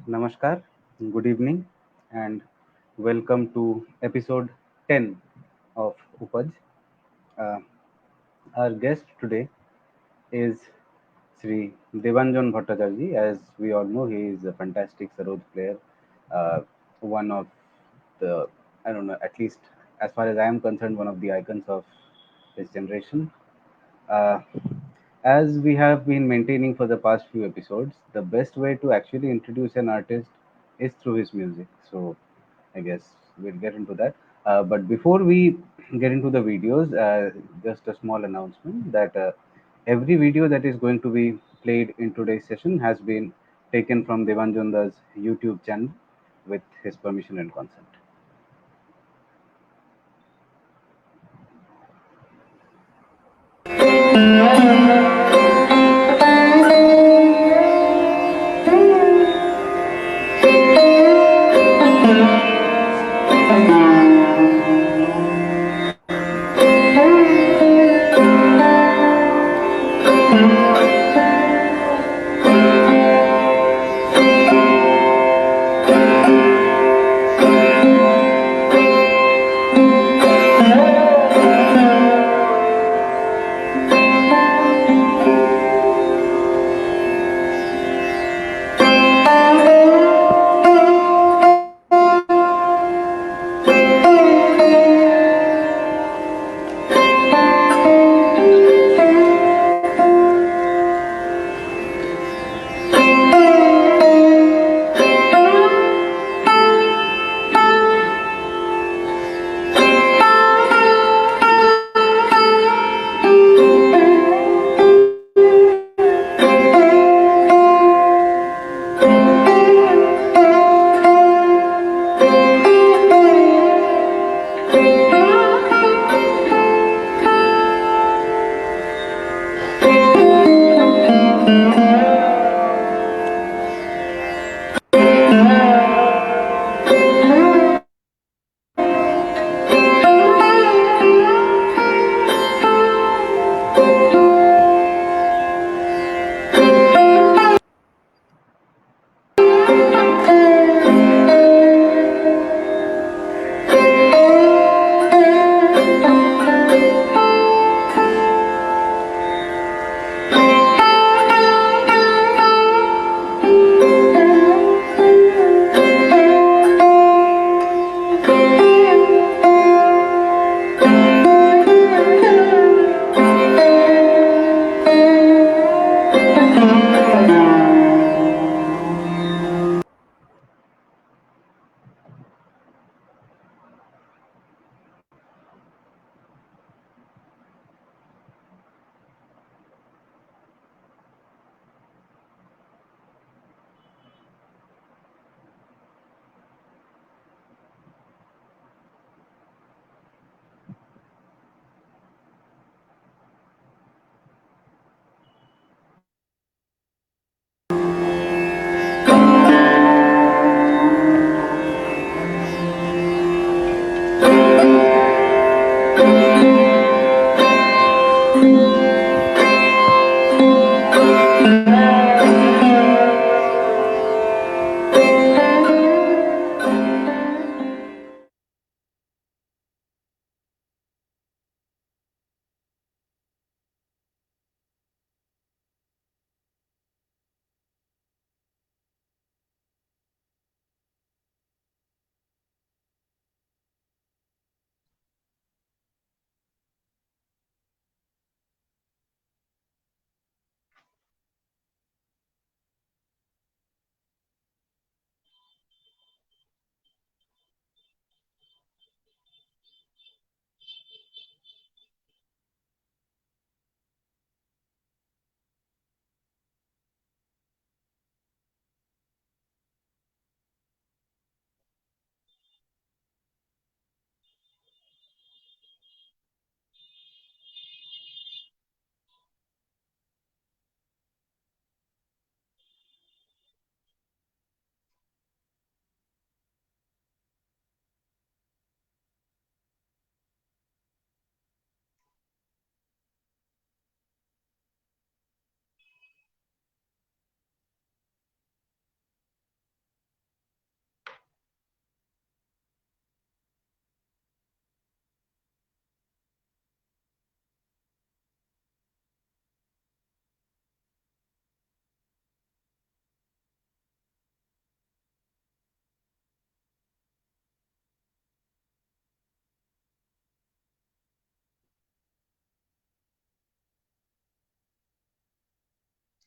Namaskar, good evening, and welcome to episode 10 of Upaj. Uh, our guest today is Sri Devanjan Bhattacharjee. As we all know, he is a fantastic sarod player, uh, one of the, I don't know, at least as far as I am concerned, one of the icons of his generation. Uh, as we have been maintaining for the past few episodes, the best way to actually introduce an artist is through his music. So I guess we'll get into that. But before we get into the videos, just a small announcement that every video that is going to be played in today's session has been taken from Devanjanda's YouTube channel with his permission and consent.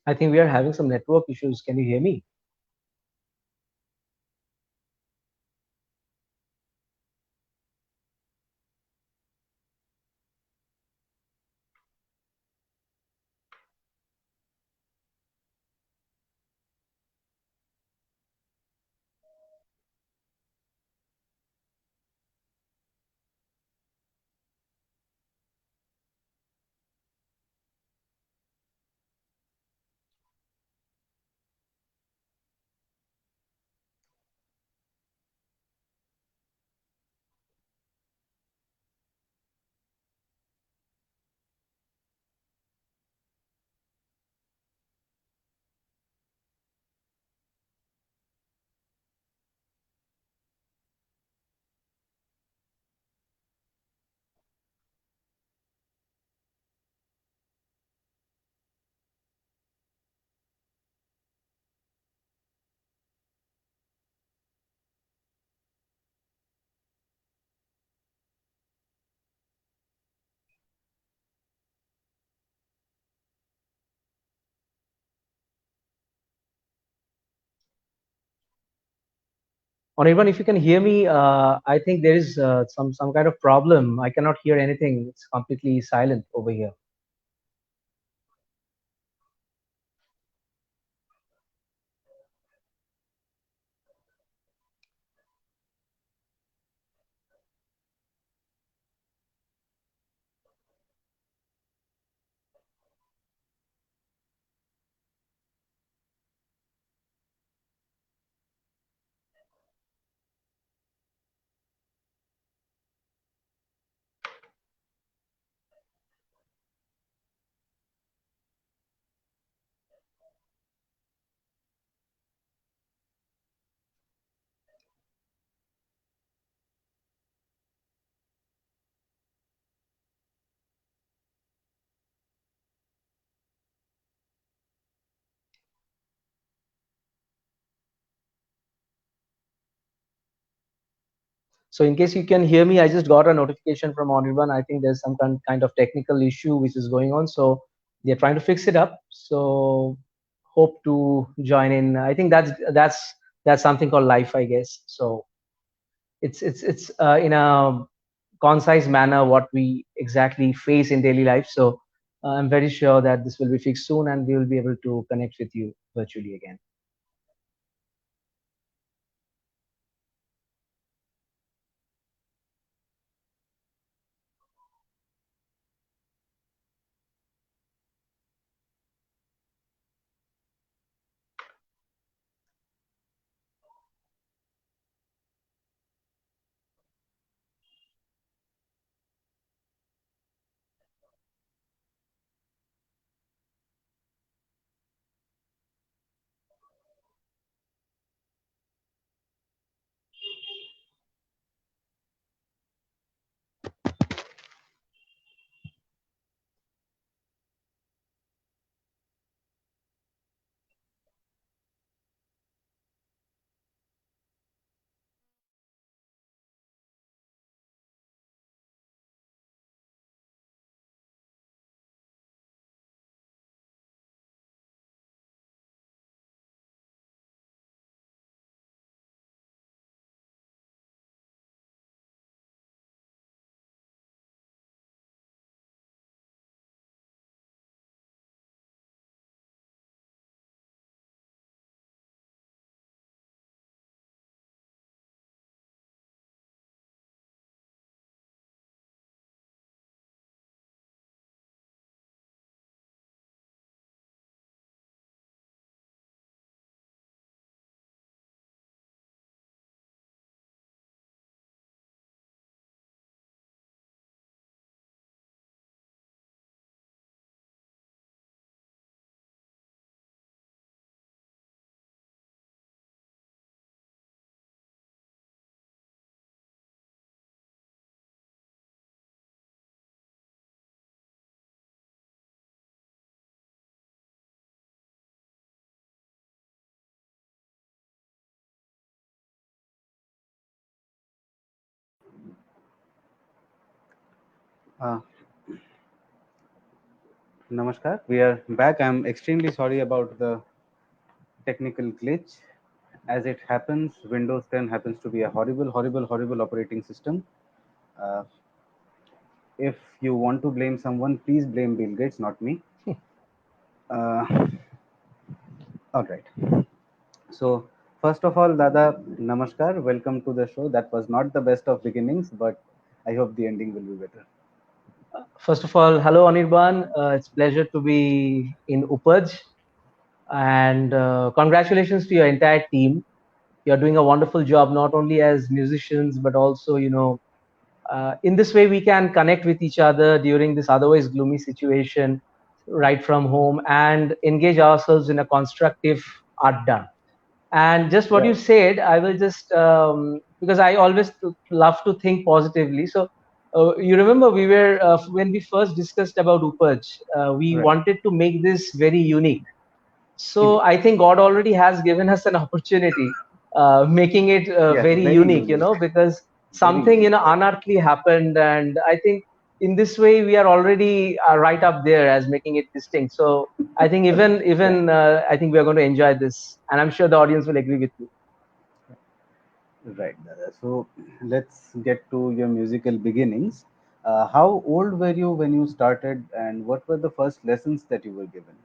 I think we are having some network issues. Can you hear me? Or even if you can hear me, I think there is some kind of problem. I cannot hear anything. It's completely silent over here. So in case you can hear me, I just got a notification from Anirban. I think there's some kind of technical issue which is going on. So they're trying to fix it up. So hope to join in. I think that's something called life, I guess. So it's in a concise manner what we exactly face in daily life. So I'm very sure that this will be fixed soon and we will be able to connect with you virtually again. Uh, Namaskar. We are back. I'm extremely sorry about the technical glitch. As it happens, Windows 10 happens to be a horrible, horrible, horrible operating system. Uh, if you want to blame someone, please blame Bill Gates, not me. Uh, all right. So, first of all, Dada, namaskar. Welcome to the show. That was not the best of beginnings, but I hope the ending will be better. First of all, hello Anirban. It's pleasure to be in Upaj, and congratulations to your entire team. You're doing a wonderful job, not only as musicians but also, in this way we can connect with each other during this otherwise gloomy situation, right from home, and engage ourselves in a constructive art done. And just what you Right. said, I will just because I always love to think positively. So you remember we were when we first discussed about Upaj, we Right. wanted to make this very unique. So Indeed. I think God already has given us an opportunity, making it Yes, very very unique, unique. because Very something, unique. unearthly happened. And I think in this way, we are already right up there as making it distinct. So I think Yeah. I think we are going to enjoy this. And I'm sure the audience will agree with me. Right, Dada. So let's get to your musical beginnings. How old were you when you started, and what were the first lessons that you were given?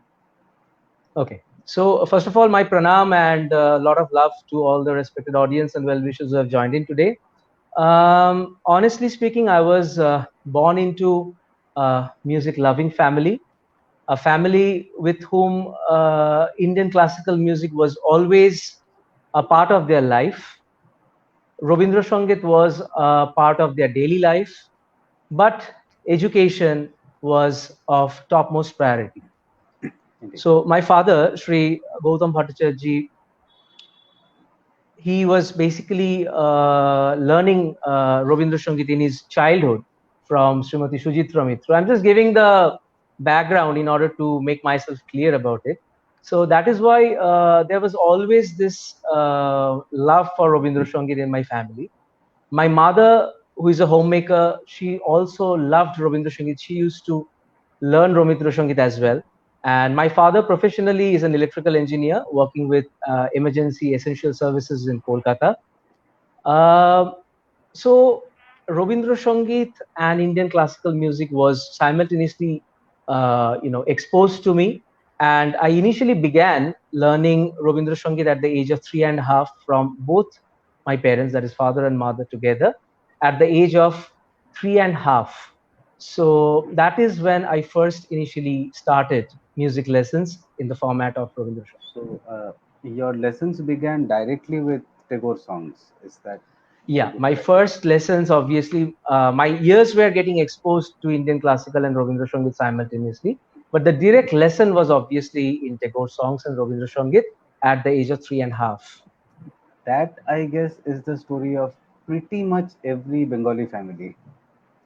Okay. So first of all, my pranam and a lot of love to all the respected audience and well wishers who have joined in today. Honestly speaking, I was born into a music loving family, a family with whom Indian classical music was always a part of their life. Robindra Sangit was a part of their daily life, but education was of topmost priority. Indeed. So my father, Sri Gautam Bhattacharya, he was basically learning Robindra Sangit in his childhood from Srimati Sujitra Mitra. I'm just giving the background in order to make myself clear about it. So that is why there was always this love for Robindra Sangit in my family. My mother, who is a homemaker, she also loved Robindra Sangit. She used to learn Robindra Sangit as well. And my father professionally is an electrical engineer working with emergency essential services in Kolkata. Uh, so Robindra Sangit and Indian classical music was simultaneously, exposed to me. And I initially began learning Robindra Sangit at the age of 3.5 from both my parents, that is father and mother together, at the age of 3.5. So that is when I first initially started music lessons in the format of Robindra Sangit. So your lessons began directly with Tagore songs. Is that I Yeah, get my that? first lessons, obviously, my ears were getting exposed to Indian classical and Rabindra Sangit simultaneously. But the direct lesson was obviously in Tagore songs and Rabindra Sangit at the age of 3.5. That I guess is the story of pretty much every Bengali family,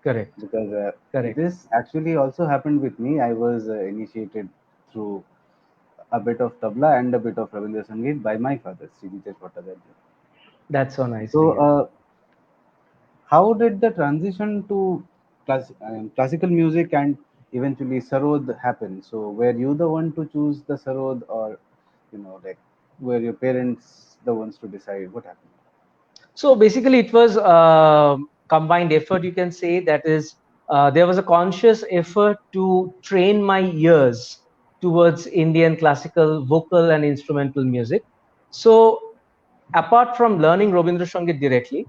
Correct, because correct. this actually also happened with me. I was initiated through a bit of tabla and a bit of Rabindra Sangeet by my father, Sri Jitesh Bhattacharya. That's so nice to So, hear. how did the transition to classical music and eventually sarod happen? So, were you the one to choose the sarod, or like were your parents the ones to decide what happened? So basically, it was combined effort, you can say. That is, there was a conscious effort to train my ears towards Indian classical vocal and instrumental music. So apart from learning Robindra Sangit directly,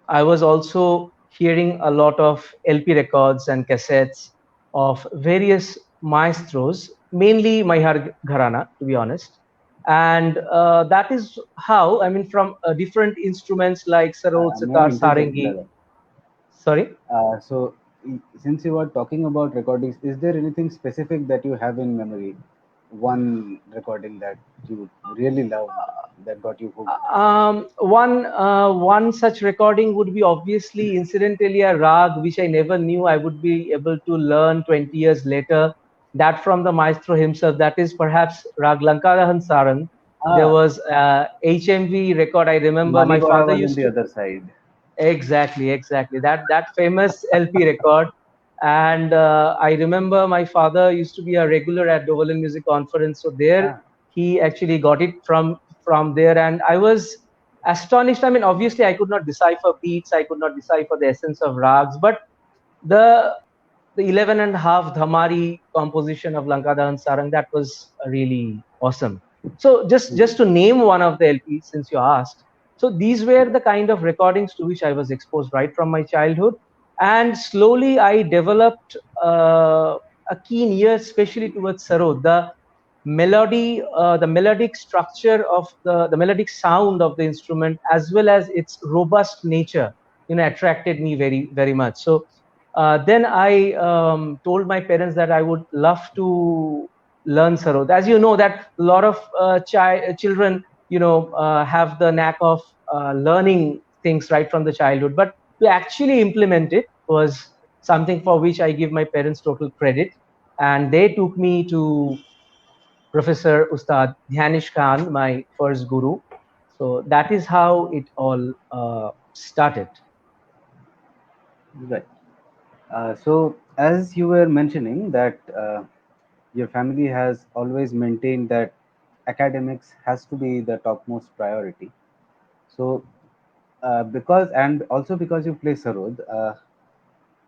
I was also hearing a lot of LP records and cassettes of various maestros, mainly Maihar Gharana, to be honest. And that is how, I mean, from different instruments like sarod, May I sitar, interject, sarangi. Dada? Sorry. So, since you are talking about recordings, is there anything specific that you have in memory? One recording that you really loved that got you hooked? One such recording would be obviously incidentally a rag which I never knew I would be able to learn 20 years later. That from the maestro himself. That is perhaps Rag Lankarahan Saran. There Ah, was HMV record. I remember my Manigora father was on used the to. other side. Exactly, exactly. That famous LP record. And I remember my father used to be a regular at Doverland Music Conference. So there Ah, he actually got it from there, and I was astonished. I mean, obviously I could not decipher beats, I could not decipher the essence of rags, but the the 11 and a half dhamari composition of Lankadahan Sarang, that was really awesome. So just hmm. to name one of the LPs, since you asked, so these were the kind of recordings to which I was exposed right from my childhood, and slowly I developed a keen ear, especially towards sarod. The melodic structure of the melodic sound of the instrument, as well as its robust nature, attracted me very much. So then I told my parents that I would love to learn sarod. As you know, that a lot of children, have the knack of learning things right from the childhood, but to actually implement it was something for which I give my parents total credit, and they took me to Professor Ustad Dhyanish Khan, my first guru. So that is how it all started. Right. So, as you were mentioning that your family has always maintained that academics has to be the topmost priority. So, because and also because you play sarod,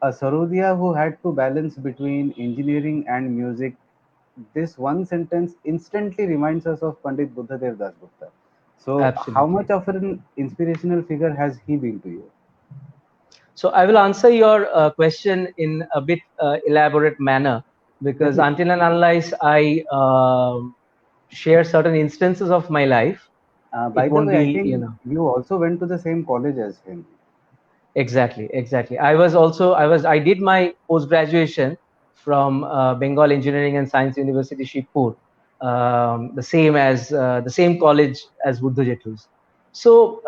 a Sarodia who had to balance between engineering and music, this one sentence instantly reminds us of Pandit Buddhadev Das Gupta. So, how Absolutely. much of an inspirational figure has he been to you? So I will answer your question in a bit elaborate manner, because Definitely. until and unless I share certain instances of my life, By it the won't way, I be, think you also went to the same college as him. exactly. I did my post graduation from Bengal Engineering and Science University, Shibpur, the same college as Buddha Jetlus. So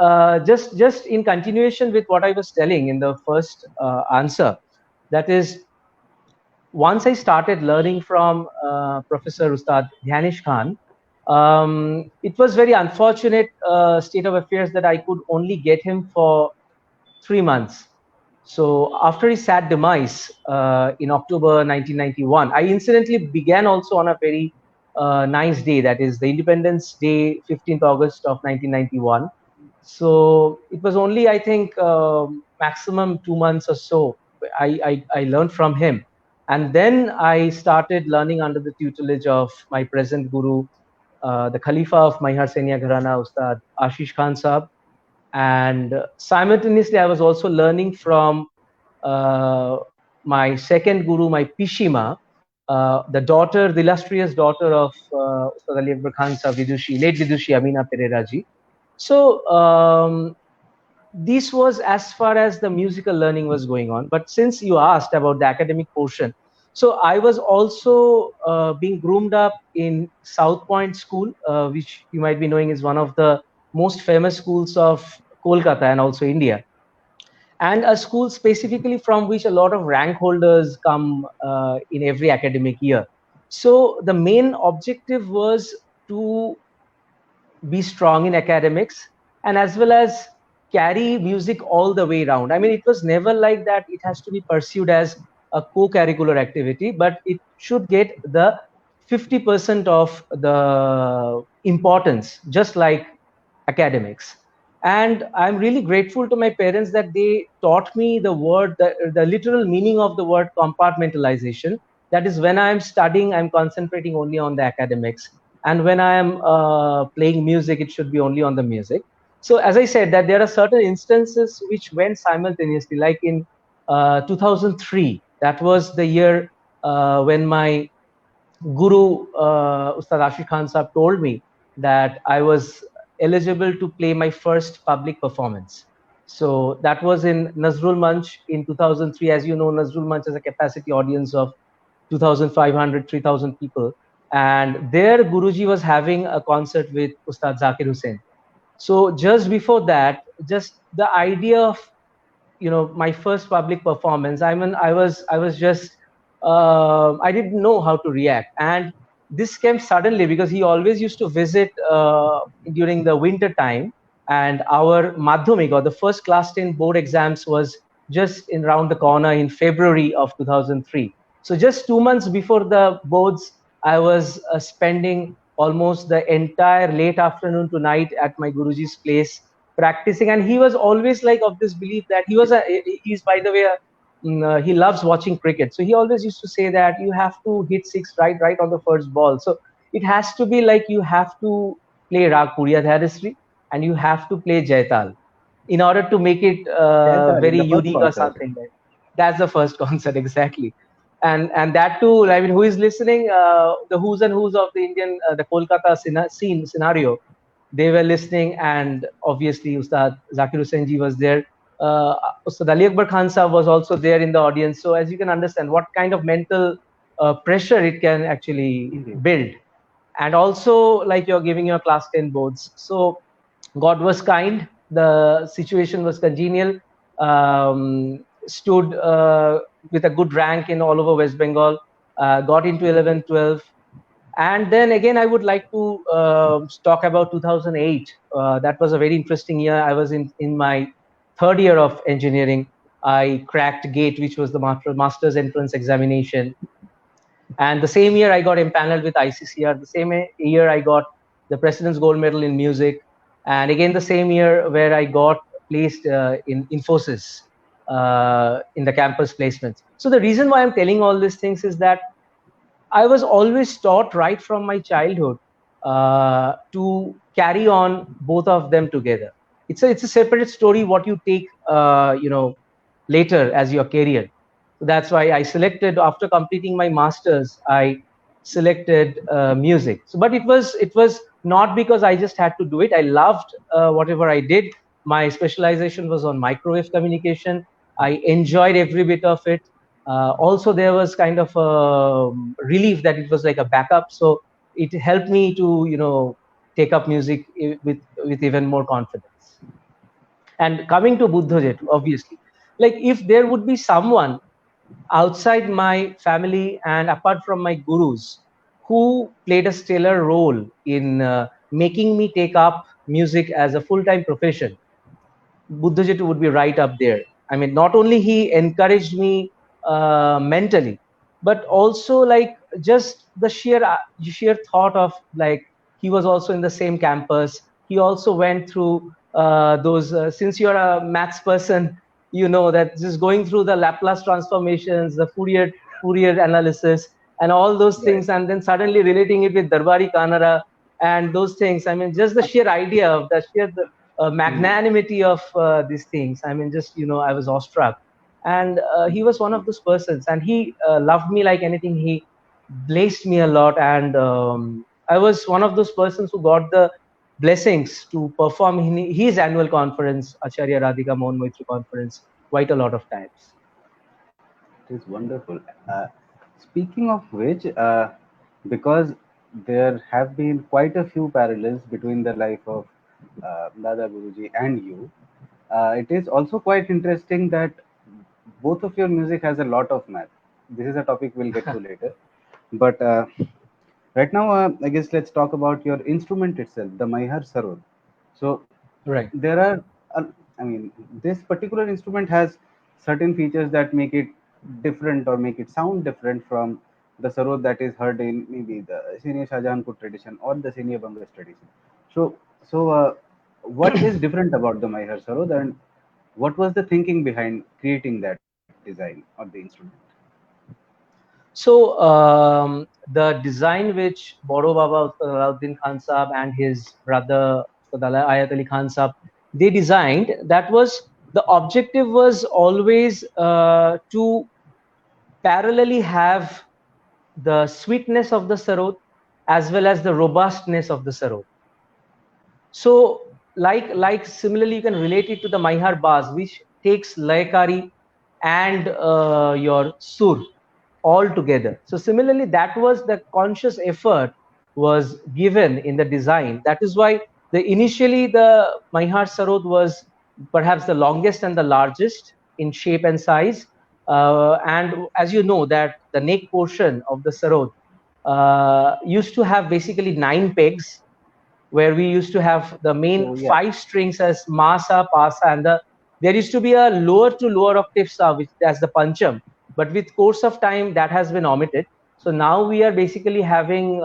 just in continuation with what I was telling in the first answer, that is, once I started learning from Professor Ustad Dhyanish Khan, it was very unfortunate state of affairs that I could only get him for 3 months. So after his sad demise in October 1991, I incidentally began also on a very nice day, that is the Independence Day, 15th August of 1991. So it was only, I think, maximum 2 months or so. I learned from him. And then I started learning under the tutelage of my present guru, the Khalifa of Maihar Senia Gharana, Ustad Ashish Khan Sahab. And simultaneously, I was also learning from uh, my second guru, my Pishima, the illustrious daughter of Ustad Ali Akbar Khan Sahab, Vidushi, late Vidushi Amina Pereira ji. So this was as far as the musical learning was going on. But since you asked about the academic portion, so I was also being groomed up in South Point School, which you might be knowing is one of the most famous schools of Kolkata and also India, and a school specifically from which a lot of rank holders come in every academic year. So the main objective was to be strong in academics, and as well as carry music all the way around. I mean, it was never like that it has to be pursued as a co-curricular activity, but it should get the 50% of the importance, just like academics. And I'm really grateful to my parents that they taught me the literal meaning of the word compartmentalization. That is, when I'm studying, I'm concentrating only on the academics, and when I am playing music, it should be only on the music. So as I said, that there are certain instances which went simultaneously, like in 2003. That was the year when my guru, Ustad Ashik Khan Sahab, told me that I was eligible to play my first public performance. So that was in Nazrul Manch in 2003. As you know, Nazrul Manch has a capacity audience of 2,500, 3,000 people. And there, Guruji was having a concert with Ustad Zakir Hussain. So just before that, just the idea of, my first public performance, I was just I didn't know how to react. And this came suddenly because he always used to visit during the winter time, and our madhyamik, or the first class 10 board exams, was just in round the corner in February of 2003. So just 2 months before the boards, I was spending almost the entire late afternoon to night at my Guruji's place practicing. And he was always like of this belief that he's by the way, he loves watching cricket. So he always used to say that you have to hit six right on the first ball. So it has to be like you have to play Rag Puriya Dharasri and you have to play Jaital in order to make it Jaital in very the first unique or concert. something. That's the first concert, exactly. And that too, I mean, who is listening? The who's and who's of the Indian, the Kolkata scene scenario, they were listening, and obviously Ustad Zakir Hussain ji was there. Ustad Ali Akbar Khan Sahab was also there in the audience. So as you can understand, what kind of mental pressure it can actually Indeed. build. And also, like you're giving your class 10 boards. So God was kind. The situation was congenial. Stood with a good rank in all over West Bengal. Got into 11, 12. And then again, I would like to talk about 2008. That was a very interesting year. I was in my third year of engineering. I cracked GATE, which was the master's entrance examination. And the same year, I got empaneled with ICCR. The same year, I got the President's Gold Medal in music. And again, the same year where I got placed in Infosys in the campus placements. So the reason why I'm telling all these things is that I was always taught right from my childhood to carry on both of them together. It's a separate story what you take later as your career. So that's why I selected after completing my masters. I selected music. So, but it was not because I just had to do it. I loved whatever I did. My specialization was on microwave communication. I enjoyed every bit of it. Also, there was kind of a relief that it was like a backup. So it helped me to take up music with even more confidence. And coming to Buddhajet, obviously, like if there would be someone outside my family and apart from my gurus who played a stellar role in making me take up music as a full-time profession, Buddhajit would be right up there. I mean, not only he encouraged me mentally, but also like just the sheer thought of like he was also in the same campus. He also went through those. Since you're a maths person, you know that just going through the Laplace transformations, the Fourier analysis, and all those Right. things, and then suddenly relating it with Darbari Kanara and those things. I mean, just the sheer idea of the sheer Mhm. magnanimity of these things. I mean, just I was awestruck, and he was one of those persons, and he loved me like anything. He blessed me a lot, and I was one of those persons who got the blessings to perform in his annual conference, Acharya Radhika Mohan Maitri conference, quite a lot of times. It is wonderful. Speaking of which, because there have been quite a few parallels between the life of Dada Guruji and you, it is also quite interesting that both of your music has a lot of math. This is a topic we'll get to later. But right now, I guess let's talk about your instrument itself, the Maihar Sarod. So Right. there are, uh, I mean, this particular instrument has certain features that make it different or make it sound different from the sarod that is heard in maybe the senior Shahjahanpur tradition or the senior Bangas tradition. So what is different about the Maihar sarod, and what was the thinking behind creating that design of the instrument? So the design which Boro Baba Ustad Alauddin Khan Sahab and his brother Ustad Ayat Ali Khan Sahab, they designed, that was the objective was always to parallelly have the sweetness of the sarod as well as the robustness of the sarod. So like similarly, you can relate it to the Maihar Baz, which takes Layakari and your sur all together. So similarly, that was the conscious effort was given in the design. That is why initially the Maihar Sarod was perhaps the longest and the largest in shape and size. And as you know that the neck portion of the Sarod used to have basically 9 pegs, where we used to have the main So yeah, 5 strings as Masa, Pasa, and the there used to be a lower to lower octave sta, which as the pancham, but with course of time that has been omitted. So now we are basically having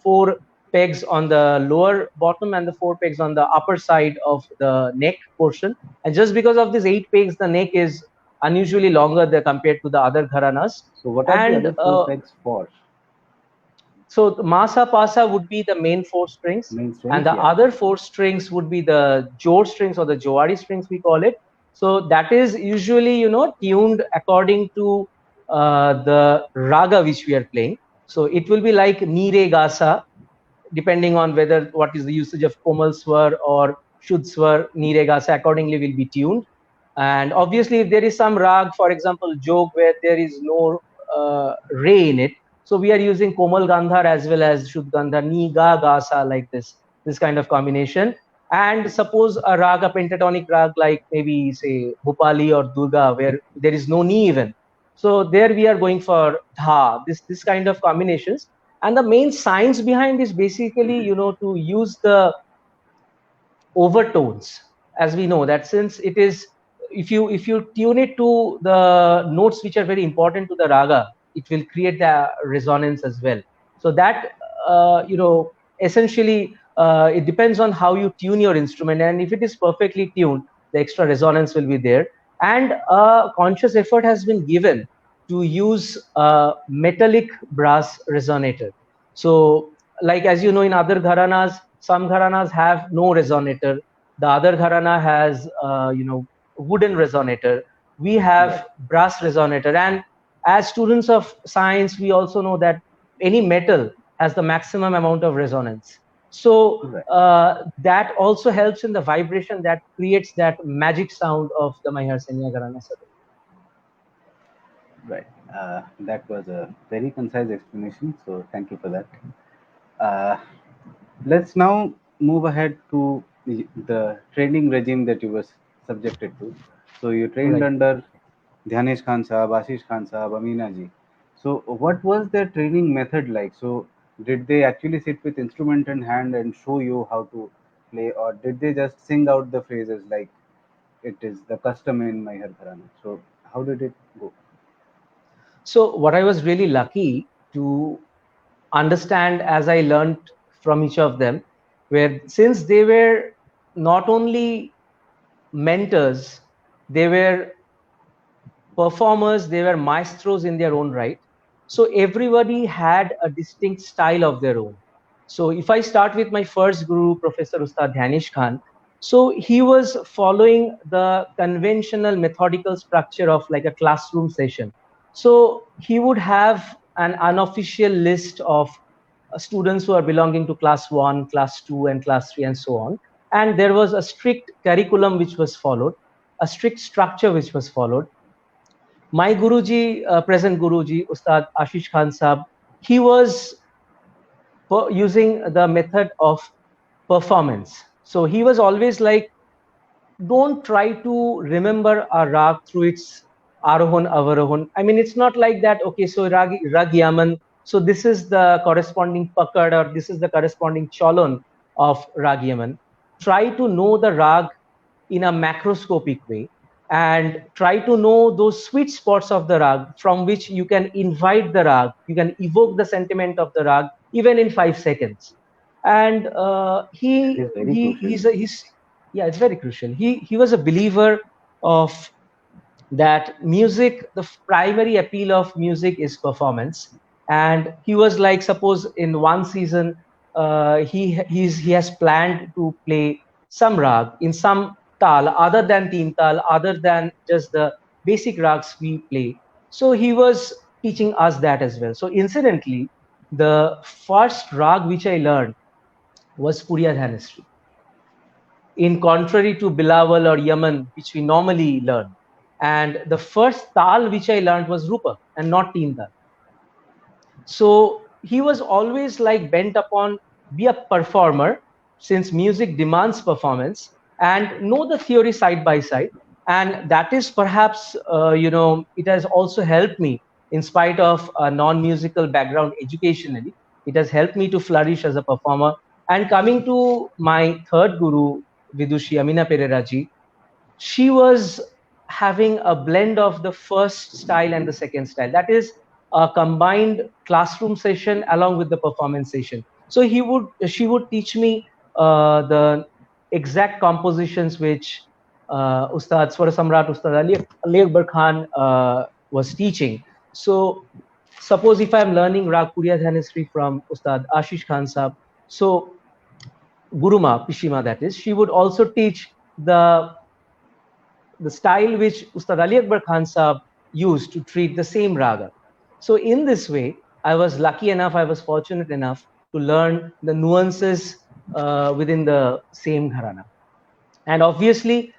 four pegs on the lower bottom and the four pegs on the upper side of the neck portion. And just because of these 8 pegs, the neck is unusually longer than compared to the other gharanas. So what are the And other four pegs for? so Masa Pasa would be the main four strings, Main and strings, the yeah. other four strings would be the Jor strings or the Jowari strings, we call it. So that is usually, tuned according to the raga which we are playing. So it will be like Ni Re Ga Sa, depending on whether what is the usage of Komal Swar or Shuddh Swar, Ni Re Ga Sa accordingly will be tuned. And obviously, if there is some rag, for example, jog, where there is no re in it, so we are using Komal Gandhar as well as Shuddh Gandhar, Ni Ga Ga Sa, like this kind of combination. And suppose a rag, a pentatonic rag like maybe say Bhupali or Durga, where there is no ni even. So there we are going for dha, this kind of combinations. And the main science behind is basically, to use the overtones, as we know that since it is, if you tune it to the notes which are very important to the raga, it will create the resonance as well. So that essentially it depends on how you tune your instrument, and if it is perfectly tuned, the extra resonance will be there. And a conscious effort has been given to use a metallic brass resonator. So like, as you know, in other gharanas, some gharanas have no resonator. The other gharana has, wooden resonator. We have brass resonator. And as students of science, we also know that any metal has the maximum amount of resonance. So that also helps in the vibration that creates that magic sound of the Mayhar Senya Gharana. Right. That was a very concise explanation. So thank you for that. Uh, let's now move ahead to the training regime that you were subjected to. So you trained Right. under Dhyanesh Khan Sahab, Ashish Khan Sahab, Amina ji. So what was their training method like? So did they actually sit with instrument in hand and show you how to play, or did they just sing out the phrases like it is the custom in Mayhar Gharana? So how did it go? So what I was really lucky to understand as I learned from each of them, where since they were not only mentors, they were performers, they were maestros in their own right. So everybody had a distinct style of their own. So if I start with my first guru, Professor Ustad Dhyanesh Khan, so he was following the conventional methodical structure of like a classroom session. So he would have an unofficial list of students who are belonging to class 1, class 2, and class 3, and so on. And there was a strict curriculum which was followed, a strict structure which was followed. My Guruji, present Guruji, Ustad Ashish Khan Sahab, he was using the method of performance. So he was always like, don't try to remember a rag through its arohan, avarohan. I mean, it's not like that. Okay, so rag yaman. So this is the corresponding pakad, or this is the corresponding cholon of rag yaman. Try to know the rag in a macroscopic way, and try to know those sweet spots of the rag from which you can invite the rag, you can evoke the sentiment of the rag even in 5 seconds. And That is very crucial. he's yeah, it's very crucial. He was a believer of that music, the primary appeal of music is performance. And he was like, suppose in one season, he has planned to play some rag in some tal other than teen tal, other than just the basic rags we play. So he was teaching us that as well. So incidentally, the first rag which I learned was Puriya Dhanistry, in contrary to Bilawal or Yaman, which we normally learn. And the first tal which I learned was Rupa and not Teen Tal. So he was always like bent upon be a performer, since music demands performance, and know the theory side by side. And that is perhaps, it has also helped me in spite of a non-musical background educationally. It has helped me to flourish as a performer. And coming to my third guru, Vidushi Amina Pereira ji, she was having a blend of the first style and the second style. That is a combined classroom session along with the performance session. So she would teach me the exact compositions which Ustad Swar Samrat, Ustad Ali Akbar Khan was teaching. So suppose if I'm learning Rag Puriya Dhanasri from Ustad Ashish Khan Sahab, so Guruma, Pishima that is, she would also teach the style which Ustad Ali Akbar Khan Sahab used to treat the same raga. So in this way, I was lucky enough, I was fortunate enough to learn the nuances within the same gharana. And obviously,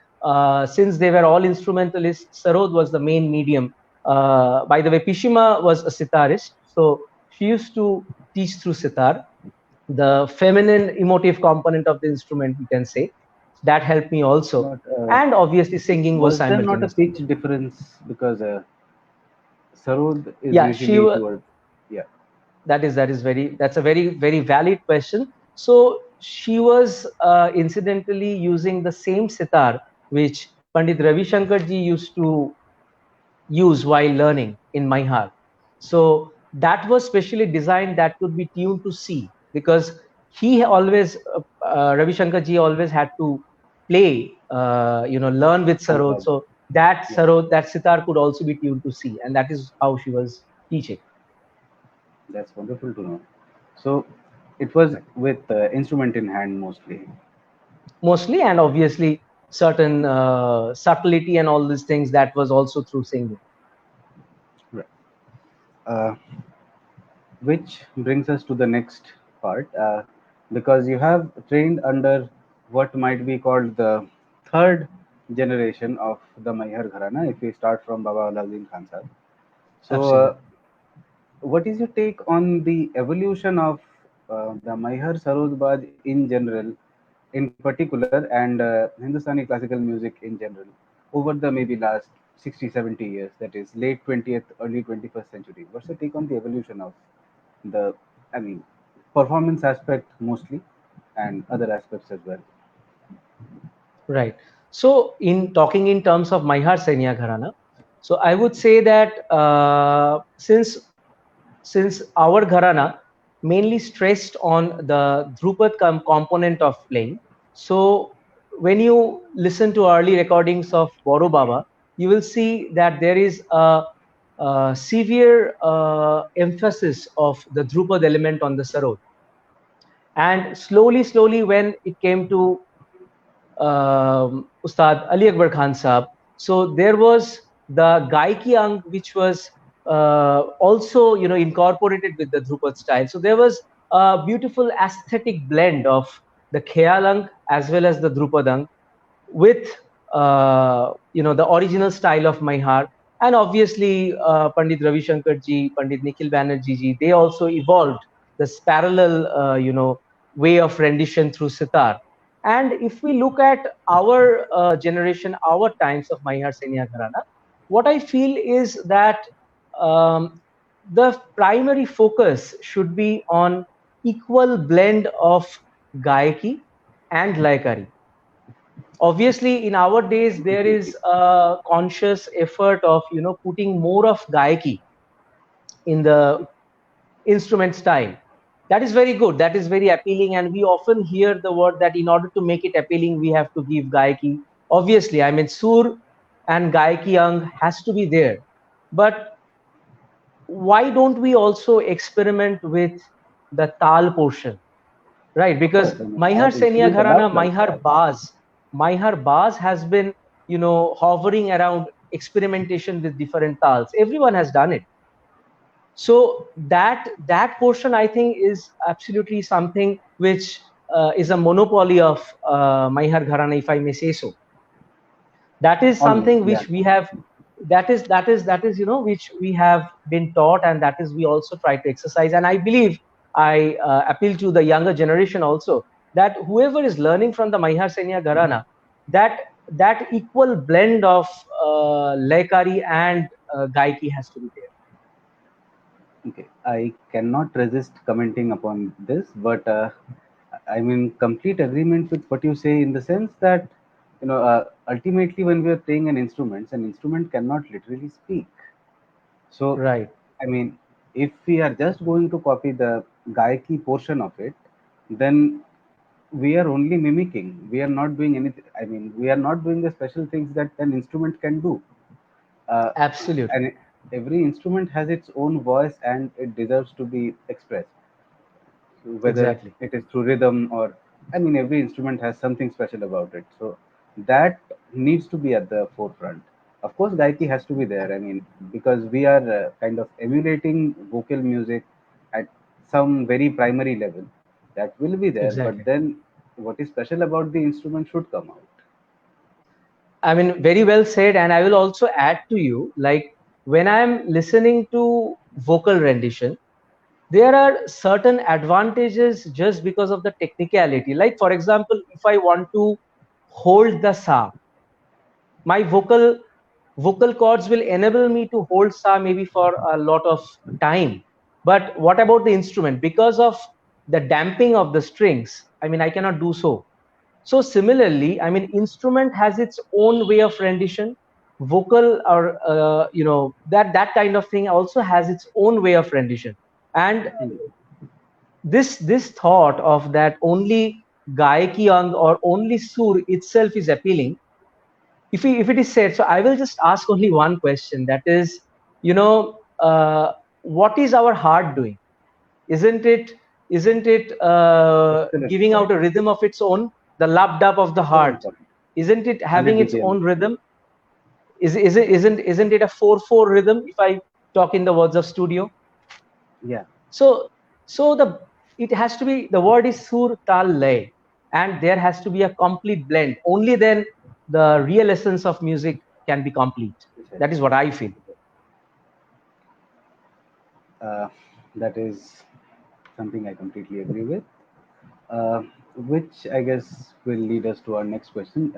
since they were all instrumentalists, Sarod was the main medium. By the way, Pishima was a sitarist, so she used to teach through sitar, the feminine emotive component of the instrument, we can say. That helped me also. But And obviously, singing was was there not a simultaneously pitch there. difference because Sarod is Yeah, she usually was. toward, yeah. That's a very valid question. So she was incidentally using the same sitar which Pandit Ravi Shankar ji used to use while learning in Maihar. So that was specially designed that could be tuned to C, because he always Ravi Shankar ji always had to play, learn with sarod. Anurag. So that Yeah, sarod, that sitar could also be tuned to C, and that is how she was teaching. that's wonderful to know. So it was with instrument in hand mostly. Mostly, and obviously certain subtlety and all these things, that was also through singing. Right. Uh, which brings us to the next part, because you have trained under what might be called the third generation of the Maihar Gharana, if we start from Baba Alauddin Khan Sahib. So, Absolutely. what is your take on the evolution of the Maihar Sarod Baj in general, in particular, and Hindustani classical music in general, over the maybe last 60, 70 years, that is late 20th, early 21st century? What's your take on the evolution of the, I mean, performance aspect mostly, and other aspects as well? Right. So, in talking in terms of Maihar Sainya Gharana, so I would say that since our Gharana mainly stressed on the Drupad component of playing, so when you listen to early recordings of Boro Baba, you will see that there is a severe emphasis of the Drupad element on the sarod. And slowly, when it came to Ustad Ali Akbar Khan Sahab. So there was the Gaiki Ang, which was also, incorporated with the Drupad style. So there was a beautiful aesthetic blend of the Khayal Ang as well as the Drupad Ang with, the original style of Maihar. And obviously, Pandit Ravi Shankar ji, Pandit Nikhil Banerjee ji, they also evolved this parallel, way of rendition through sitar. And if we look at our generation, our times of Maihar Seniya Gharana, what I feel is that um, the primary focus should be on equal blend of Gaiki and Laikari. Obviously, in our days, there is Completely. a conscious effort of, putting more of Gaiki in the instrument style. That is very good, that is very appealing, and we often hear the word that in order to make it appealing we have to give gaiki. Obviously, I mean, sur and gaiki ang has to be there, but why don't we also experiment with the tal portion, right? Of Because course, I mean, Maihar art Seniya instrument Gharana, allows that. Maihar Baz has been, hovering around experimentation with different tals. Everyone has done it. So that portion, I think, is absolutely something which is a monopoly of Maihar Gharana, if I may say so. That is Almost, something yeah. which we have. That is which we have been taught, and that is we also try to exercise. And I believe I appeal to the younger generation also, that whoever is learning from the Maihar Seniya Gharana, that that equal blend of Laikari and Gaiki has to be there. Okay, I cannot resist commenting upon this, but I'm in complete agreement with what you say in the sense that ultimately when we are playing an instrument cannot literally speak. So, Right. I mean, if we are just going to copy the Gaiki portion of it, then we are only mimicking. We are not doing anything. I mean, we are not doing the special things that an instrument can do. Uh, Absolutely. and every instrument has its own voice and it deserves to be expressed, whether Exactly. it is through rhythm or, I mean, every instrument has something special about it. So that needs to be at the forefront. Of course, Gaiki has to be there. I mean, because we are kind of emulating vocal music at some very primary level. That will be there, but Exactly. then what is special about the instrument should come out. I mean, very well said. And I will also add to you, like when I'm listening to vocal rendition, there are certain advantages just because of the technicality. Like, for example, if I want to hold the sa, my vocal cords will enable me to hold sa maybe for a lot of time. But what about the instrument? Because of the damping of the strings, I mean, I cannot do so. So similarly, I mean, instrument has its own way of rendition. Vocal or that kind of thing also has its own way of rendition. And Hmm. this thought of that only gaiki or only sur itself is appealing. If it is said, so I will just ask only one question. That is, you know, what is our heart doing? Isn't it? Isn't it Excellent giving out point. a rhythm of its own? The lap dub of the Excellent heart. point. Isn't it And a having its BPM. own rhythm? Isn't it a 4/4 rhythm? If I talk in the words of studio, Yeah. so the it has to be, the word is sur tal lay, and there has to be a complete blend. Only then the real essence of music can be complete. That is what I feel. Uh, that is something I completely agree with. Uh, which I guess will lead us to our next question.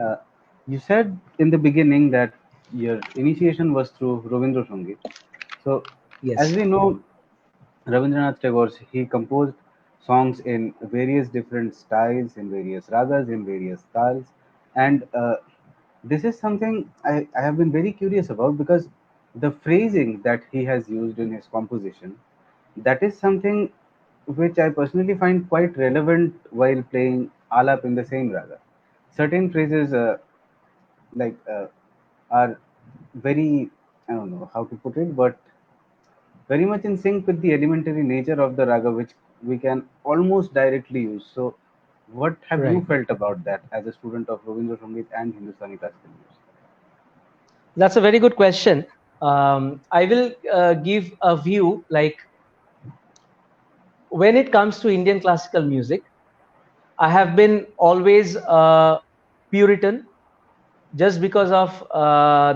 You said in the beginning that your initiation was through Ravindra Sangit. So, as Yes. we know, Rabindranath Tagore, he composed songs in various different styles, in various ragas, in various styles, and this is something I have been very curious about because the phrasing that he has used in his composition, that is something which I personally find quite relevant while playing alap in the same raga. Certain phrases are very, I don't know how to put it, but very much in sync with the elementary nature of the raga, which we can almost directly use. So, what have you Right. felt about that as a student of Ravindra Sangeet and Hindustani classical music? That's a very good question. I will give a view, like when it comes to Indian classical music, I have been always Puritan just because of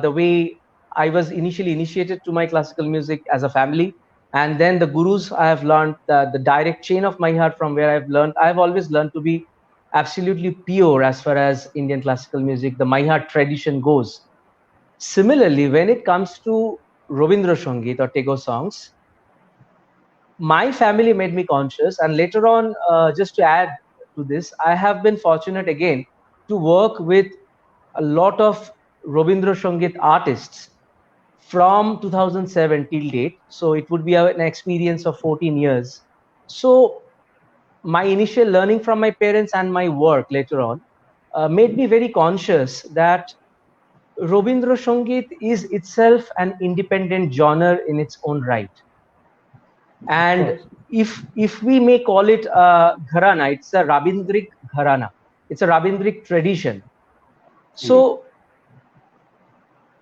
the way I was initially initiated to my classical music as a family. And then the gurus I have learned, the direct chain of my heart from where I've learned, I've always learned to be absolutely pure as far as Indian classical music, the my heart tradition goes. Similarly, when it comes to Robindra Sangeet or Tagore songs, my family made me conscious. And later on, just to add to this, I have been fortunate again to work with a lot of Robindra Sangeet artists from 2007 till date. So it would be an experience of 14 years. So my initial learning from my parents and my work later on made me very conscious that Robindra Sangeet is itself an independent genre in its own right. Of And course. if we may call it a gharana, it's a Rabindrik gharana. It's a Rabindrik tradition. Indeed. So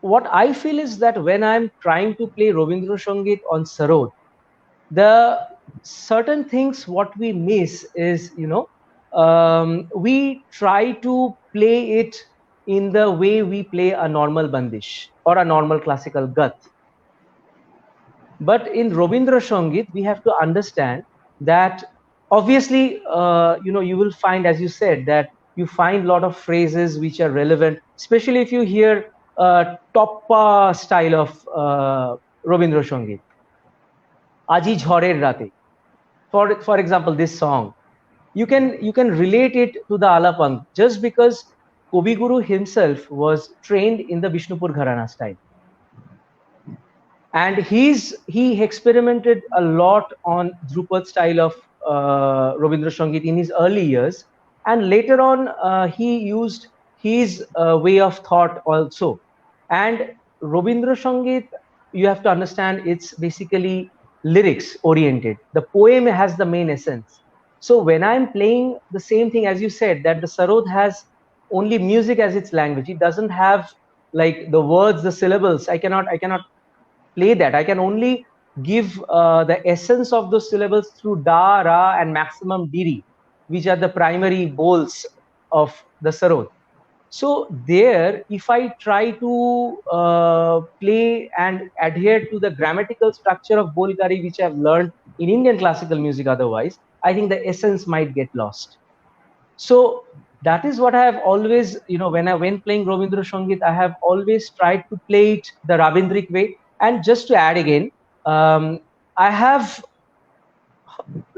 what I feel is that when I'm trying to play Robindra Sangeet on Sarod, the certain things what we miss is, we try to play it in the way we play a normal bandish or a normal classical gath. But in Robindra Sangeet, we have to understand that obviously, you will find, as you said, that you find a lot of phrases which are relevant, especially if you hear toppa style of Robindra Sangeet. Aji Jhorer Rate. For example, this song, you can relate it to the Alapang just because Kobi Guru himself was trained in the Vishnupur Gharana style. And he experimented a lot on Drupad style of Rabindra Sangeet in his early years, and later on he used his way of thought also. And Rabindra Sangeet, you have to understand, it's basically lyrics oriented. The poem has the main essence. So when I'm playing the same thing as you said, that the sarod has only music as its language, it doesn't have like the words, the syllables. I cannot play that. I can only give the essence of those syllables through da, ra, and maximum diri, which are the primary bowls of the sarod. So there, if I try to play and adhere to the grammatical structure of Bolgari, which I've learned in Indian classical music otherwise, I think the essence might get lost. So that is what I have always, when playing Rabindra Sangeet, I have always tried to play it the Rabindric way. And just to add again, um, I have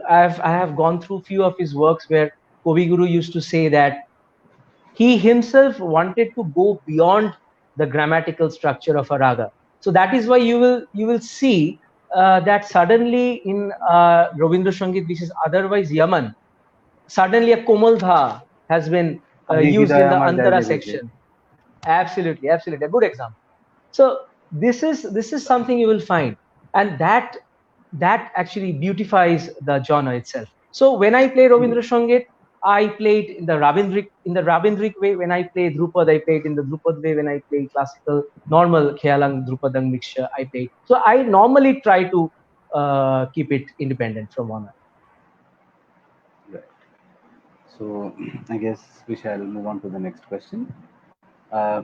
I have gone through few of his works where Kovi Guru used to say that he himself wanted to go beyond the grammatical structure of a raga. So that is why you will see that suddenly in Rabindra Sangeet, which is otherwise Yaman, suddenly a Komal Dha has been used Anekida in the Amar Jai Antara Jagate. section. Absolutely, absolutely, a good example. So this is something you will find, and that actually beautifies the genre itself. So when I play Rabindra Sangeet, I play it in the Rabindric way. When I play Drupad, I play it in the Drupad way. When I play classical normal Khayalang Drupadang mixture, I play. So I normally try to keep it independent from one another. Right. So I guess we shall move on to the next question. Uh,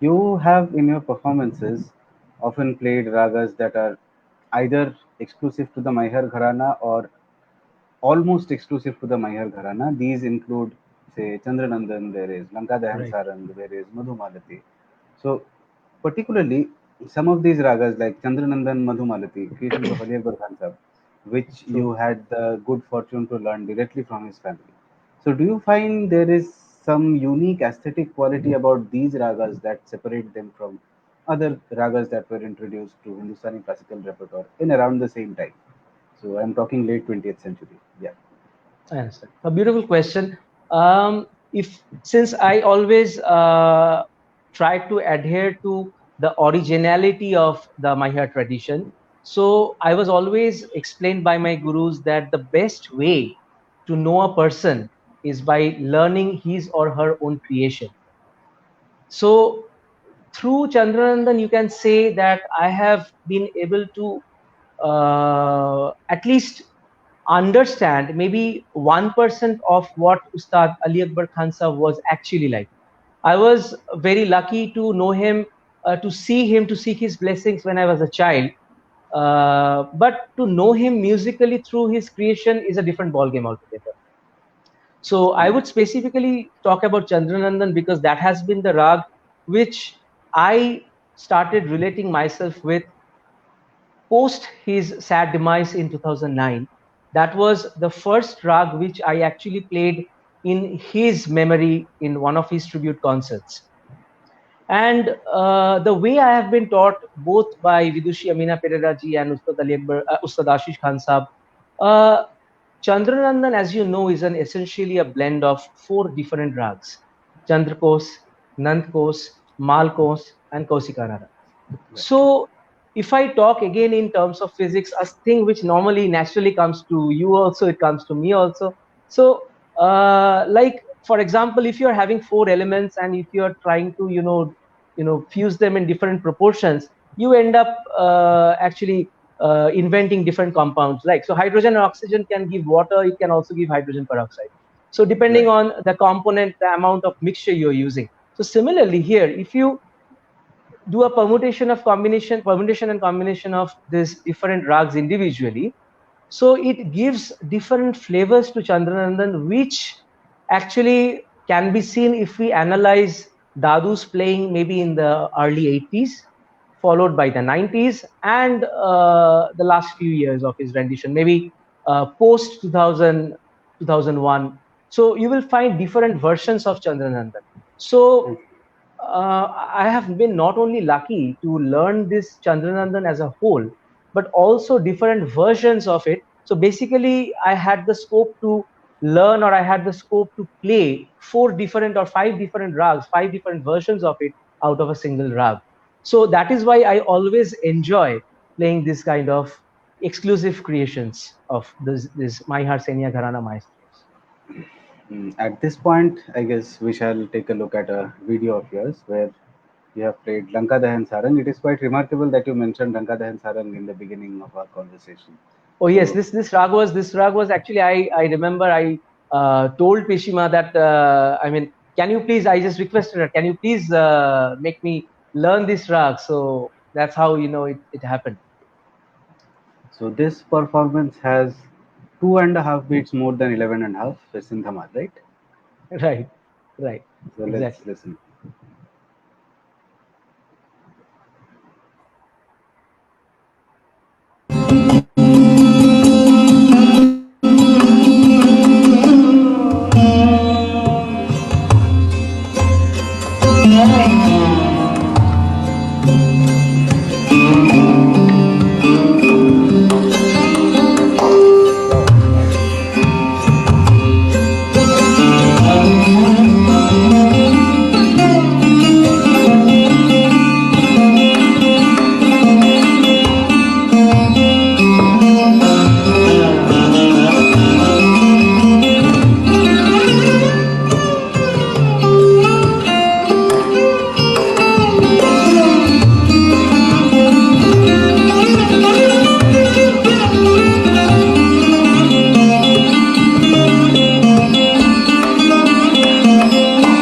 you have in your performances often played ragas that are either exclusive to the Maihar Gharana or almost exclusive to the Maihar Gharana. These include, say, Chandranandan, there is Lanka Dahan Right. Sarang, there is Madhumalati. So, particularly, some of these ragas like Chandranandan, Madhumalati, creations of Ali Akbar Khan Sahib, which True. you had the good fortune to learn directly from his family. So, do you find there is some unique aesthetic quality about these ragas that separate them from other ragas that were introduced to Hindustani classical repertoire in around the same time? So, I'm talking late 20th century. Yeah. I understand. A beautiful question. If since I always try to adhere to the originality of the Mahia tradition, so I was always explained by my gurus that the best way to know a person is by learning his or her own creation. So through Chandranandan, you can say that I have been able to at least understand maybe 1% of what Ustad Ali Akbar Khan Sahib was actually like. I was very lucky to know him, to see him, to seek his blessings when I was a child. But to know him musically through his creation is a different ballgame altogether. So I would specifically talk about Chandranandan because that has been the rag which I started relating myself with post his sad demise in 2009. That was the first rag which I actually played in his memory in one of his tribute concerts. And the way I have been taught both by Vidushi Amina Pereira ji and Ustad Ashish Khan Sahab, uh, Chandranandan, as you know, is essentially a blend of four different rags: Chandrakos, Nandkos, Malkos, and Kausikanara. Right. So, if I talk again in terms of physics, a thing which normally naturally comes to you also, it comes to me also. So, like for example, if you're having four elements and if you're trying to, fuse them in different proportions, you end up actually inventing different compounds. Like so, hydrogen and oxygen can give water. It can also give hydrogen peroxide. So, depending Right. on the component, the amount of mixture you're using. So, similarly here, if you do a permutation and combination of these different rags individually, so it gives different flavors to Chandranandan, which actually can be seen if we analyze Dadu's playing maybe in the early 80s, followed by the 90s, and the last few years of his rendition, maybe post 2000, 2001. So you will find different versions of Chandranandan. So I have been not only lucky to learn this Chandranandan as a whole, but also different versions of it. So basically, I had the scope to learn, or I had the scope to play four different or five different rags, five different versions of it out of a single rag. So that is why I always enjoy playing this kind of exclusive creations of this Maihar Senia Gharana maestros. At this point, I guess we shall take a look at a video of yours where you have played Lanka Dahan Sarang. It is quite remarkable that you mentioned Lanka Dahan Sarang in the beginning of our conversation. Oh yes, So, this rag was actually, I remember I told Peshima that I mean, can you please, I just requested her, can you please make me learn this rag? So that's how it happened. so this performance has 2.5 beats more than 11.5. It's in Dhamal, right? Right, right, So let's exactly. listen.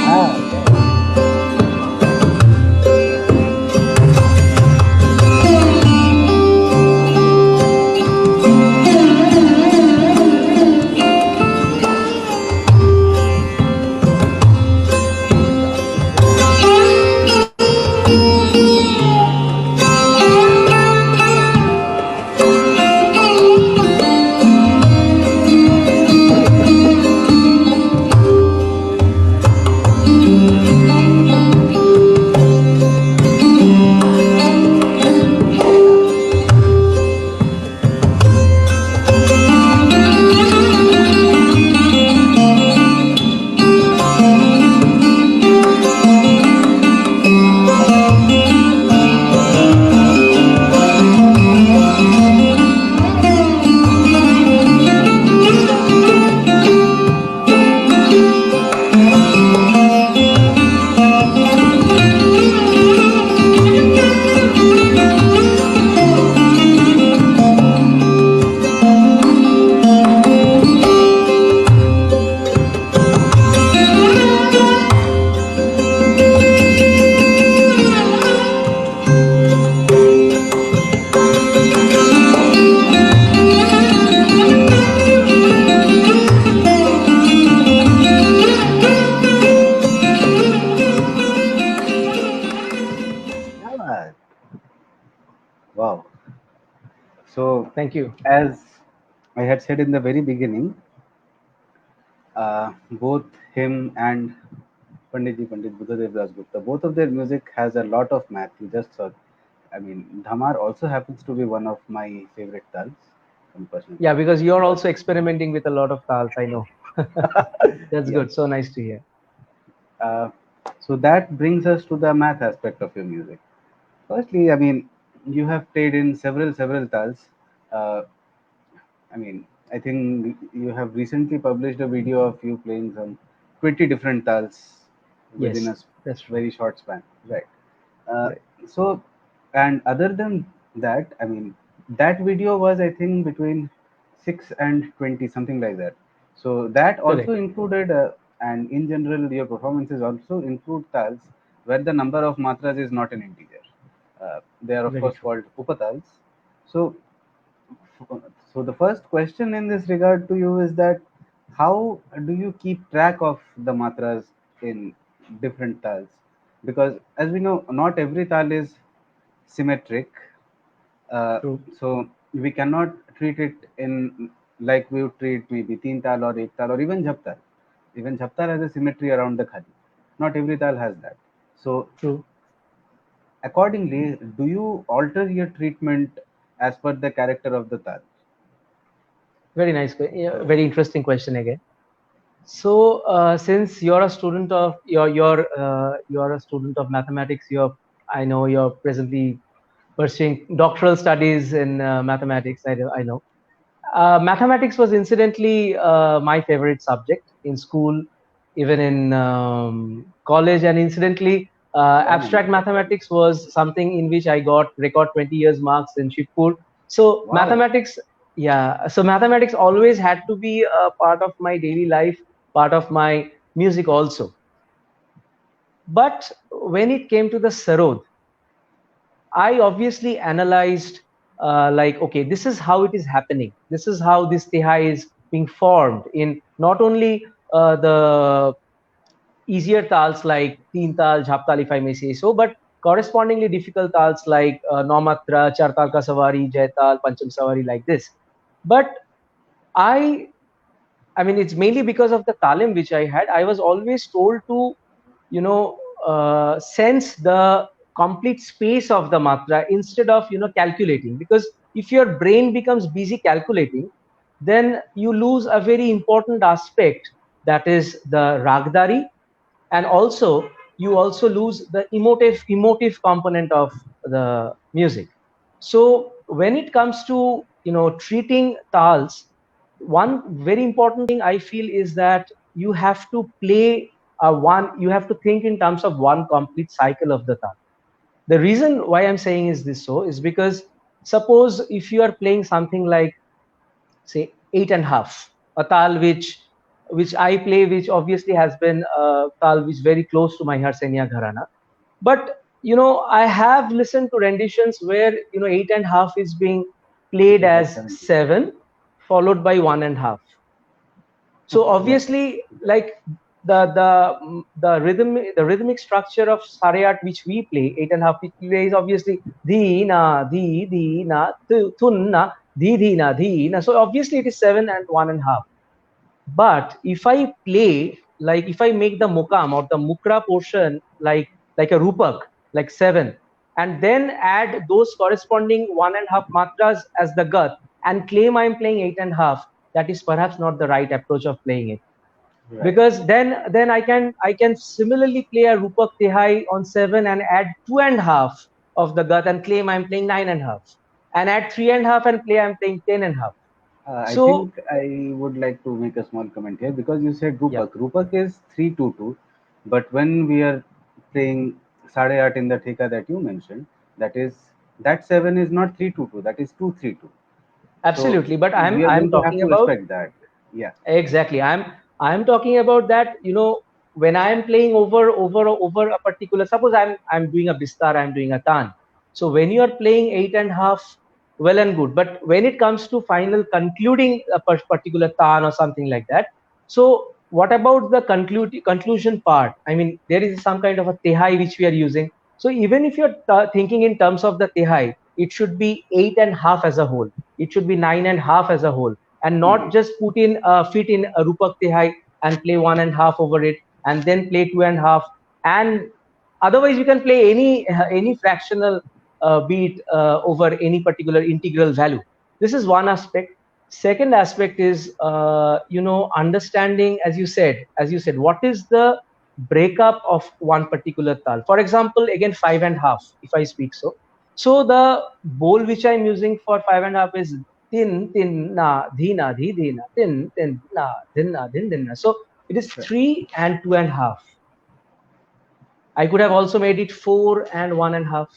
Ah, okay. Yeah. Wow. So, Thank you. as I had said in the very beginning, both him and Pandit Buddhadev Das Gupta, both of their music has a lot of math. You just saw. I mean, Dhamar also happens to be one of my favorite tals from personal Yeah, point of because view you're because also experimenting with a lot of tals, I know. That's yeah. good. So nice to hear. Uh, so that brings us to the math aspect of your music. Firstly, I mean, you have played in several tals. Uh, I mean, I think you have recently published a video of you playing some 20 different tals within a Yes, that's true. very short span, right? Uh, Right. so, and other than that, I mean, that video was, I think, between 6 and 20, something like that. So that also Correct. included, and in general, your performances also include tals where the number of matras is not an integer. They are, of Very course, true. called upatals. So so the first question in this regard to you is that how do you keep track of the matras in different tals? Because as we know, not every tal is symmetric. Uh, True. so we cannot treat it in like we would treat maybe teen tal or ek tal or even jhap tal. Even jhap tal has a symmetry around the khali. Not every tal has that. So True. accordingly, do you alter your treatment as per the character of the tal? Very nice. Yeah, very interesting question again. So, since you're a student of you're a student of mathematics, I know you're presently pursuing doctoral studies in mathematics. I know. Mathematics was incidentally my favorite subject in school, even in college, and incidentally, Very abstract nice. mathematics was something in which I got record 20 years marks in Shibpur. So Wow. mathematics, yeah. So mathematics always had to be a part of my daily life, part of my music also. But when it came to the sarod, I obviously analyzed like, okay, this is how it is happening. This is how this tihai is being formed in not only the easier tals like teen tal, jhap tal, if I may say so, but correspondingly difficult tals like Nomatra, Char tal ka savari, Jai tal, Pancham savari, like this. But I, I mean, it's mainly because of the talim which I had. I was always told to, you know, sense the complete space of the matra instead of, calculating. Because if your brain becomes busy calculating, then you lose a very important aspect, that is the ragdari, and also you also lose the emotive component of the music. So when it comes to treating tals, one very important thing I feel is that you have to play you have to think in terms of one complete cycle of the tal. The reason why I'm saying is this so is because suppose if you are playing something like, say, eight and a half, a tal which I play, which obviously has been a tal which is very close to my Harsenia Gharana. But I have listened to renditions where eight and a half is being It played is like as 70. seven, followed by one and a half. So Right. obviously, like the rhythmic structure of Sarayat which we play, eight and a half, which we play is obviously dhi na dhi na thun na dhi na dhi na. So obviously it is seven and one and a half. But if I play, like if I make the mukam or the mukra portion like a rupak, like seven, and then add those corresponding one and a half matras as the gat, and claim I'm playing eight and a half, that is perhaps not the right approach of playing it. Right. Because then I can similarly play a rupak tihai on seven and add two and a half of the gat and claim I'm playing nine and a half, and add three and a half and play I'm playing ten and a half. I So think I would like to make a small comment here because you said yeah. Rupak. Rupak is 3-2-2, but when we are playing Sade Art in the Theka that you mentioned, that is that 7 is not 3-2-2, that is 2-3-2. So Absolutely, but I'm we are I'm going to have talking to about respect that. Yeah. exactly. I'm talking about that. When I'm playing over a particular. Suppose I'm doing a bistar, I'm doing a tan. So when you are playing eight and a half, well and good. But when it comes to final concluding a particular tan or something like that, so what about the conclusion part? I mean, there is some kind of a tehai which we are using. So even if you're thinking in terms of the tehai, it should be eight and a half as a whole. It should be nine and a half as a whole, and not Mhm. just fit in a rupak tihai and play one and a half over it and then play two and a half. And otherwise you can play any fractional beat over any particular integral value. This is one aspect. Second aspect is understanding, as you said, what is the breakup of one particular tal. For example, again, five and a half, if I speak so the bowl which I'm using for five and a half is tin tin na dhina dhi dhina tin tin na dhin na dhin dhin na. So it is Sure. three and two and a half. I could have also made it four and one and a half,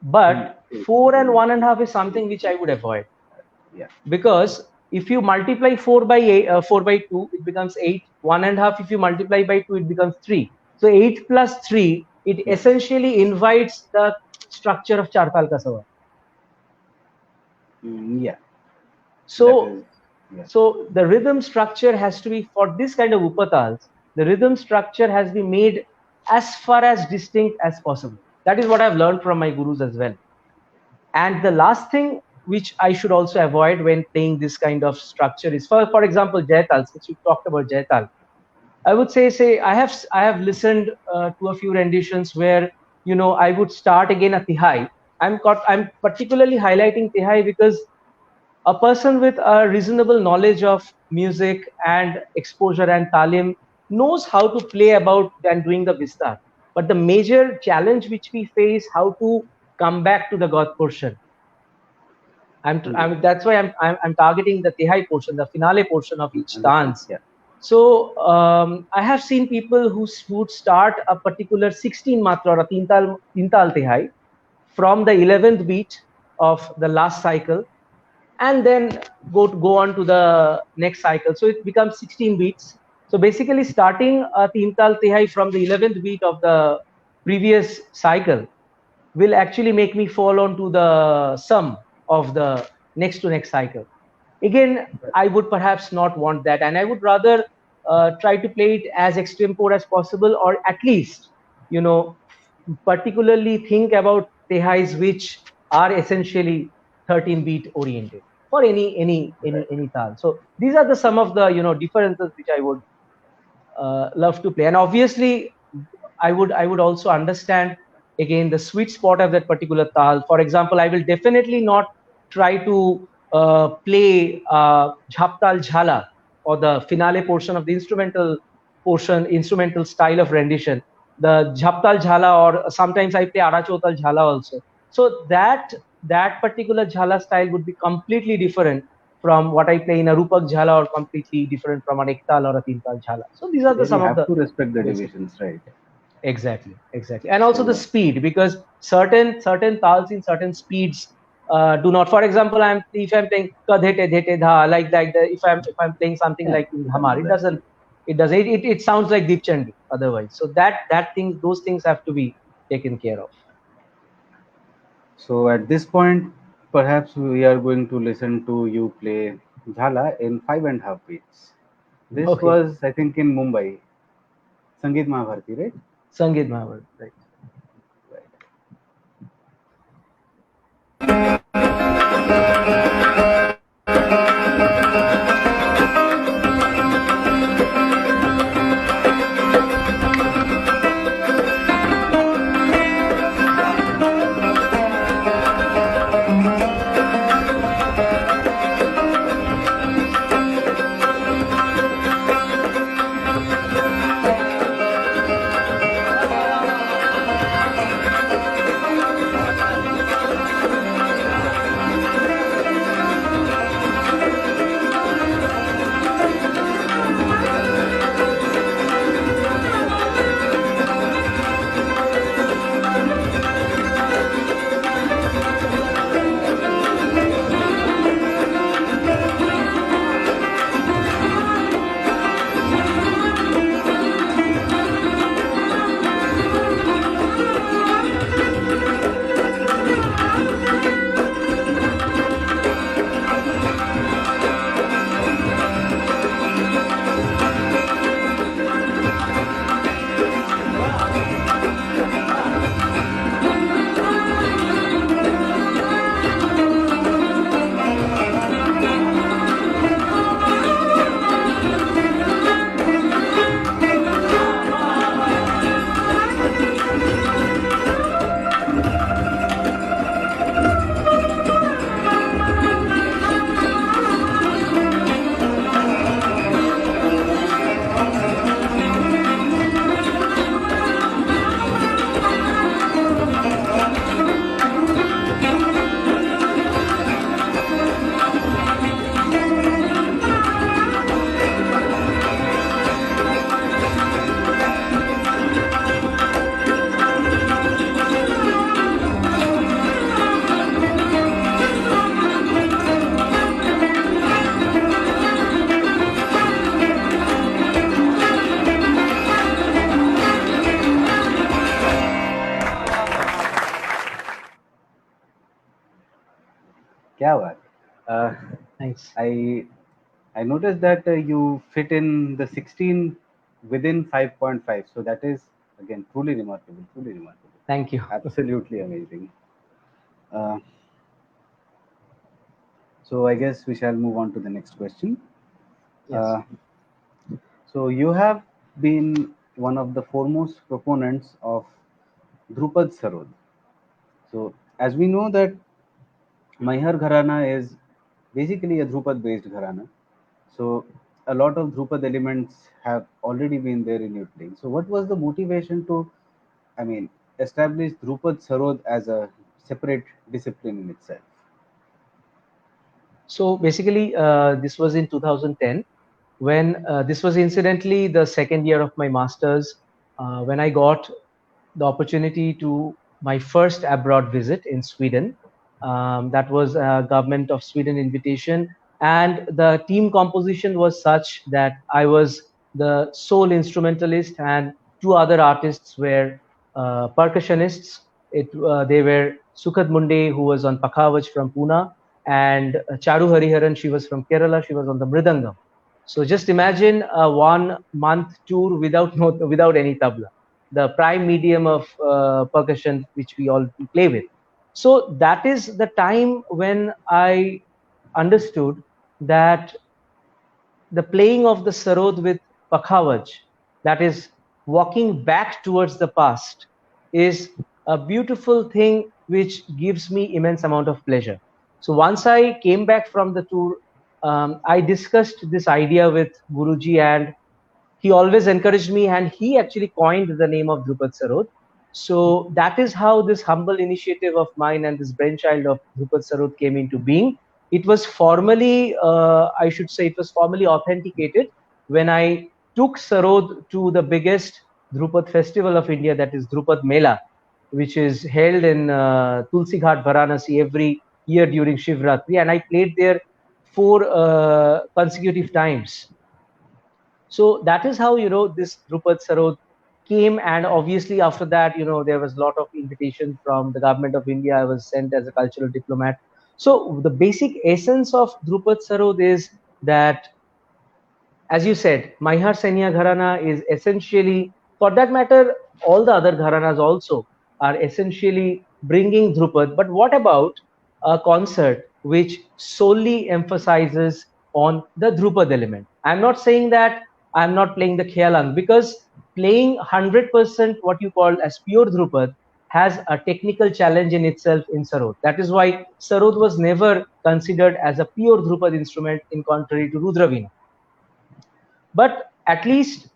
Mm. but True, four and true, one and a true, half is true, something which I would avoid, yeah. because if you multiply four by eight, four by two, it becomes eight. One and a half, if you multiply by two, it becomes three. So eight plus three, it Yes. essentially invites the structure of Chartal Kasavar. Yeah. That So is, yeah. So the rhythm structure has to be, for this kind of upatals, the rhythm structure has been made as far as distinct as possible. That is what I've learned from my gurus as well. And the last thing which I should also avoid when playing this kind of structure is, for example, Jaital, since you talked about Jaital. I would say I have listened to a few renditions where I would start again a tihai. I'm particularly highlighting tihai because a person with a reasonable knowledge of music and exposure and talim knows how to play about and doing the vistar. But the major challenge which we face how to come back to the God portion. Yeah. That's why I'm targeting the Tihai portion, the finale portion of each Understood. dance. Yeah. So I have seen people who would start a particular 16 matra or a tintal Tihai from the 11th beat of the last cycle, and then go on to the next cycle. So it becomes 16 beats. So basically, starting a tintal Tihai from the 11th beat of the previous cycle will actually make me fall onto the sum of the next to next cycle. Again, I would perhaps not want that, and I would rather try to play it as extempore as possible, or at least, you know, particularly think about tehais which are essentially 13 beat oriented for any tal. So these are the some of the differences which I would love to play. And obviously, I would also understand again the sweet spot of that particular tal. For example, I will definitely not try to play Jhaptal Jhala, or the finale portion of the instrumental style of rendition. The Jhaptal Jhala, or sometimes I play Arachotal Jhala also. So that particular Jhala style would be completely different from what I play in a Rupak Jhala, or completely different from an Ektal or a Tintal Jhala. So these You are the really some of have the to respect the basic. divisions, right? Exactly, and also the So speed, because certain tals in certain speeds do not. For example, if I'm playing kadhete dhete dha, like if I'm playing something yeah, like in Hamar, it exactly. doesn't it does it sounds like Deep Chandi otherwise. So those things have to be taken care of. So at this point, perhaps we are going to listen to you play Jhala in 5.5 beats. This Okay, was, I think, in Mumbai, Sangeet Mahabharati, right? Sangeet Mahabharata, right? Right. क्या बात. Uh, Thanks. I I noticed that you fit in the 16 within 5.5. So that is again truly remarkable. Truly remarkable. Thank you. Absolutely amazing. Uh, so I guess we shall move on to the next question. Yes. Uh, so you have been one of the foremost proponents of Drupad Sarod. So, as we know that Maihar Gharana is basically a Drupad based Gharana. So, a lot of Drupad elements have already been there in your playing. So, what was the motivation to, I mean, establish Drupad Sarod as a separate discipline in itself? So basically, this was in 2010 when this was incidentally the second year of my master's when I got the opportunity to my first abroad visit in Sweden. That was a government of Sweden invitation, and the team composition was such that I was the sole instrumentalist, and two other artists were percussionists. They were Sukhad Munde, who was on Pakhavaj from Pune, and Charu Hariharan, she was from Kerala, she was on the Mridangam. So just imagine a 1 month tour without any tabla, the prime medium of percussion which we all play with. So that is the time when I understood that the playing of the sarod with pakhavaj, that is walking back towards the past, is a beautiful thing which gives me immense amount of pleasure. So once I came back from the tour, I discussed this idea with Guruji, and he always encouraged me, and he actually coined the name of Drupad Sarod. So that is how this humble initiative of mine and this brainchild of Drupad Sarod came into being. It was formally, I should say, it was formally authenticated when I took Sarod to the biggest Drupad festival of India, that is Drupad Mela, which is held in Tulsi Ghat, Varanasi every year during Shivratri, and I played there 4 consecutive times. So that is how this Drupad Sarod came, and obviously after that there was a lot of invitation from the government of India. I was sent as a cultural diplomat. So the basic essence of Drupad Sarod is that, as you said, Maihar Sainya Gharana is essentially, for that matter, all the other Gharanas also are essentially bringing Drupad. But what about a concert which solely emphasizes on the Drupad element? I'm not saying that I'm not playing the Khyalang, because playing 100% what you call as pure Drupad has a technical challenge in itself in Sarod. That is why Sarod was never considered as a pure Drupad instrument, in contrary to Rudraveena. But at least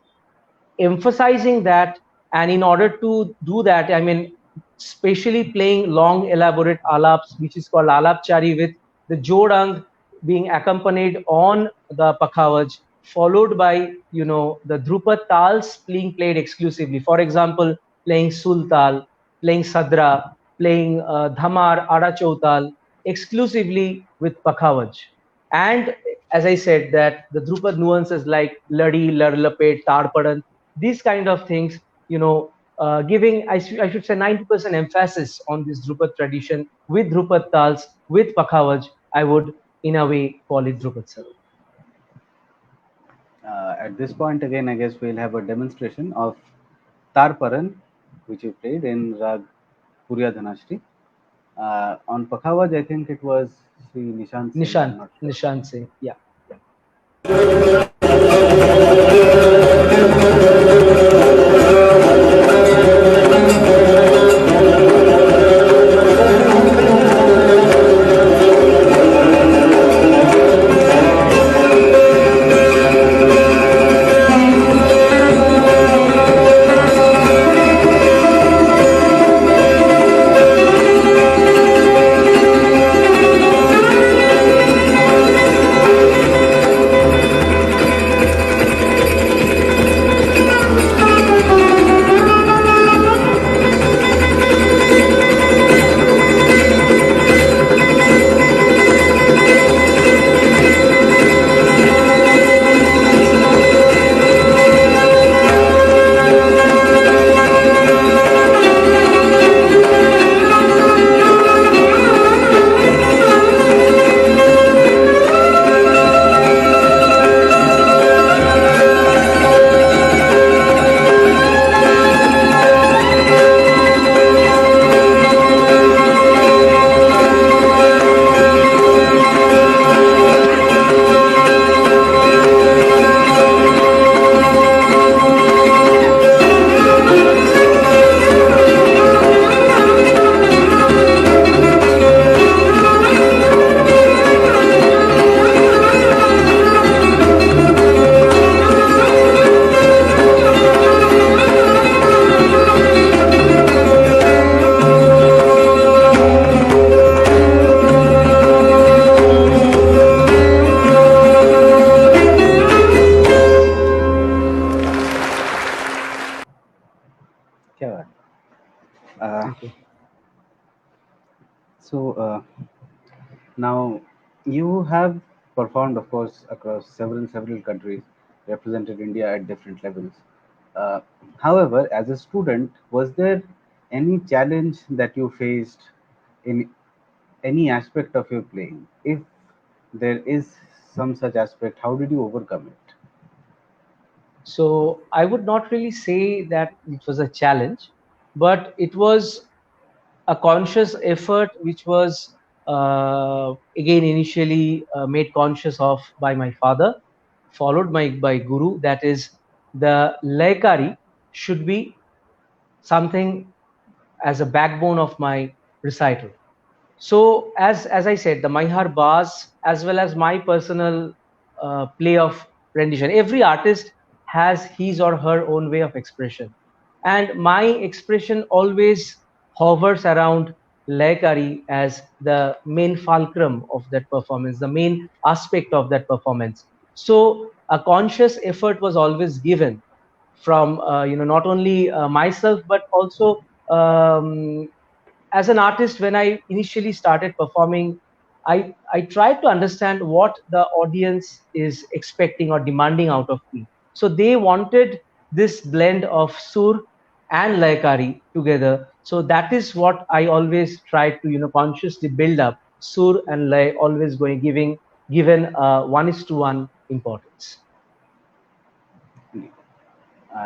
emphasizing that, and in order to do that, I mean, especially playing long elaborate alaps, which is called alapchari, with the jodang being accompanied on the pakhavaj, followed by the Drupad tals being played exclusively. For example, playing sultal, playing sadra, playing dhamar, ada chautal exclusively with pakhavaj. And as I said, that the Drupad nuances like ladi, larlapet, tarpadan, these kind of things, giving, I should say, 90% emphasis on this Drupad tradition with Drupad tals, with pakhavaj, I would in a way call it Drupad Sarod. At this point, again, I guess we'll have a demonstration of Tarparan, which you played in Rag Purya Dhanashti. On Pakhavaj, I think it was Sri Nishant Singh. Nishant Singh, yeah. Uh, Thank you. so now you have performed, of course, across several countries, represented India at different levels. Uh, However, as a student, was there any challenge that you faced in any aspect of your playing? If there is some such aspect, how did you overcome it? So I would not really say that it was a challenge, but it was a conscious effort which was again initially made conscious of by my father, followed by guru. That is, the laikari should be something as a backbone of my recital. So as I said, the Maihar bars as well as my personal play of rendition. Every artist has his or her own way of expression, and my expression always hovers around Laikari as the main fulcrum of that performance, the main aspect of that performance. So a conscious effort was always given from not only myself but also um, as an artist. When I initially started performing, I tried to understand what the audience is expecting or demanding out of me. So they wanted this blend of sur and laikari together. So that is what I always tried to consciously build up, sur and lay always going giving given 1:1 importance.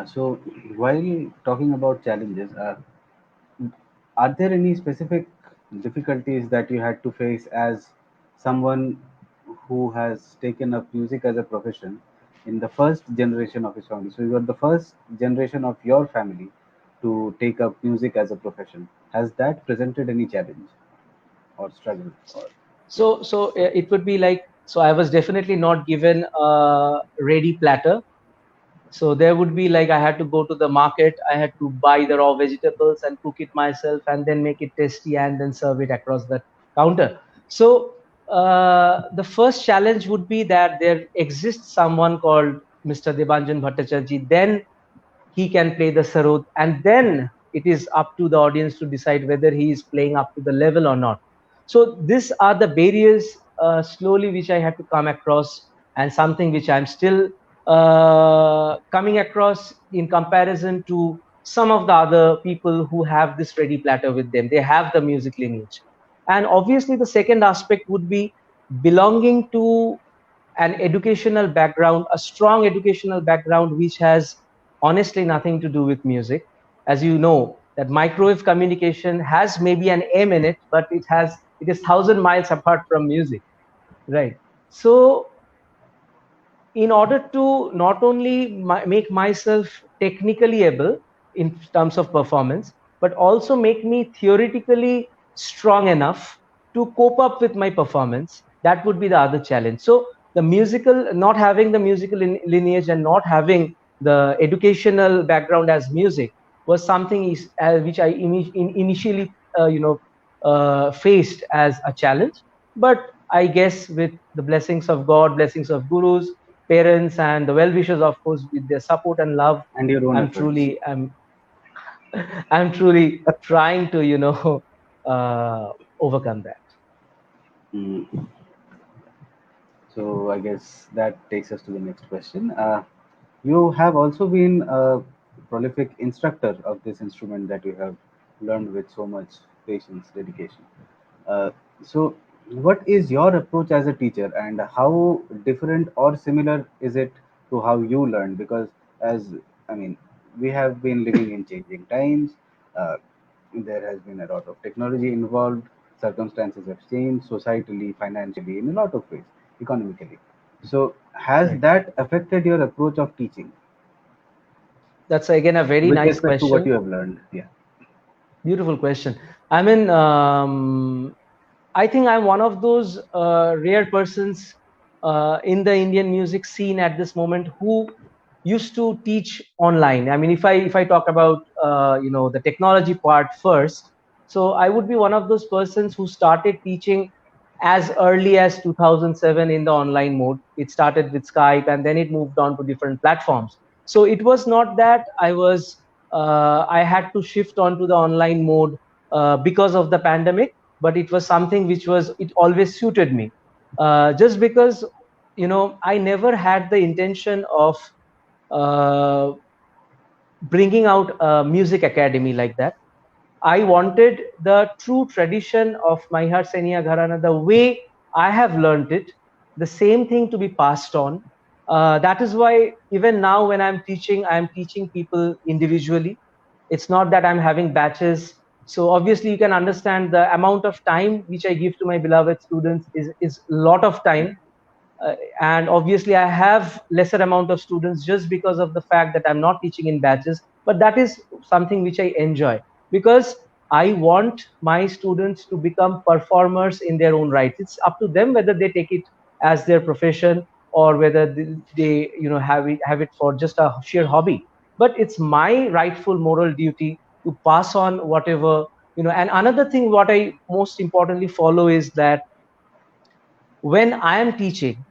So, while talking about challenges, are there any specific difficulties that you had to face as someone who has taken up music as a profession in the first generation of his family? So, you are the first generation of your family to take up music as a profession. Has that presented any challenge or struggle? Or So it would be like, so I was definitely not given a ready platter. So there would be like, I had to go to the market, I had to buy the raw vegetables and cook it myself and then make it tasty and then serve it across the counter. So the first challenge would be that there exists someone called Mr. Debanjan Bhattacharjee. Then he can play the sarod, and then it is up to the audience to decide whether he is playing up to the level or not. So these are the barriers slowly which I had to come across, and something which I'm still coming across in comparison to some of the other people who have this ready platter with them. They have the music lineage. And obviously the second aspect would be belonging to an educational background, a strong educational background, which has honestly nothing to do with music. As you know, that microwave communication has maybe an M in it, but it is 1,000 miles apart from music, right? So in order to not only make myself technically able in terms of performance, but also make me theoretically strong enough to cope up with my performance, that would be the other challenge. So the musical, not having the musical lineage and not having the educational background as music was something which I initially faced as a challenge. But I guess with the blessings of God, blessings of gurus, parents, and the well wishers, of course, with their support and love, and your own i'm efforts. truly i'm I'm truly trying to overcome that. Mm. So I guess that takes us to the next question. You have also been a prolific instructor of this instrument that you have learned with so much patience, dedication. Uh, so, what is your approach as a teacher, and how different or similar is it to how you learn? Because, as I mean, we have been living in changing times. Uh, there has been a lot of technology involved. Circumstances have changed societally, financially, in a lot of ways, economically. So, has Right. that affected your approach of teaching That's again a very with nice respect to what question. you have learned? Yeah. Beautiful question. I mean, I think I'm one of those rare persons in the Indian music scene at this moment who used to teach online. I mean, if I talk about the technology part first, so I would be one of those persons who started teaching as early as 2007 in the online mode. It started with Skype, and then it moved on to different platforms. So it was not that I was I had to shift onto the online mode because of the pandemic, but it was something which was, it always suited me. Just because, I never had the intention of uh, bringing out a music academy like that. I wanted the true tradition of Maihar Senia Gharana, the way I have learned it, the same thing to be passed on. That is why even now when I'm teaching people individually. It's not that I'm having batches. So obviously you can understand the amount of time which I give to my beloved students is a lot of time. And obviously I have lesser amount of students just because of the fact that I'm not teaching in batches, but that is something which I enjoy, because I want my students to become performers in their own right. It's up to them whether they take it as their profession, or whether they have it for just a sheer hobby. But it's my rightful moral duty to pass on whatever. And another thing what I most importantly follow is that when I am teaching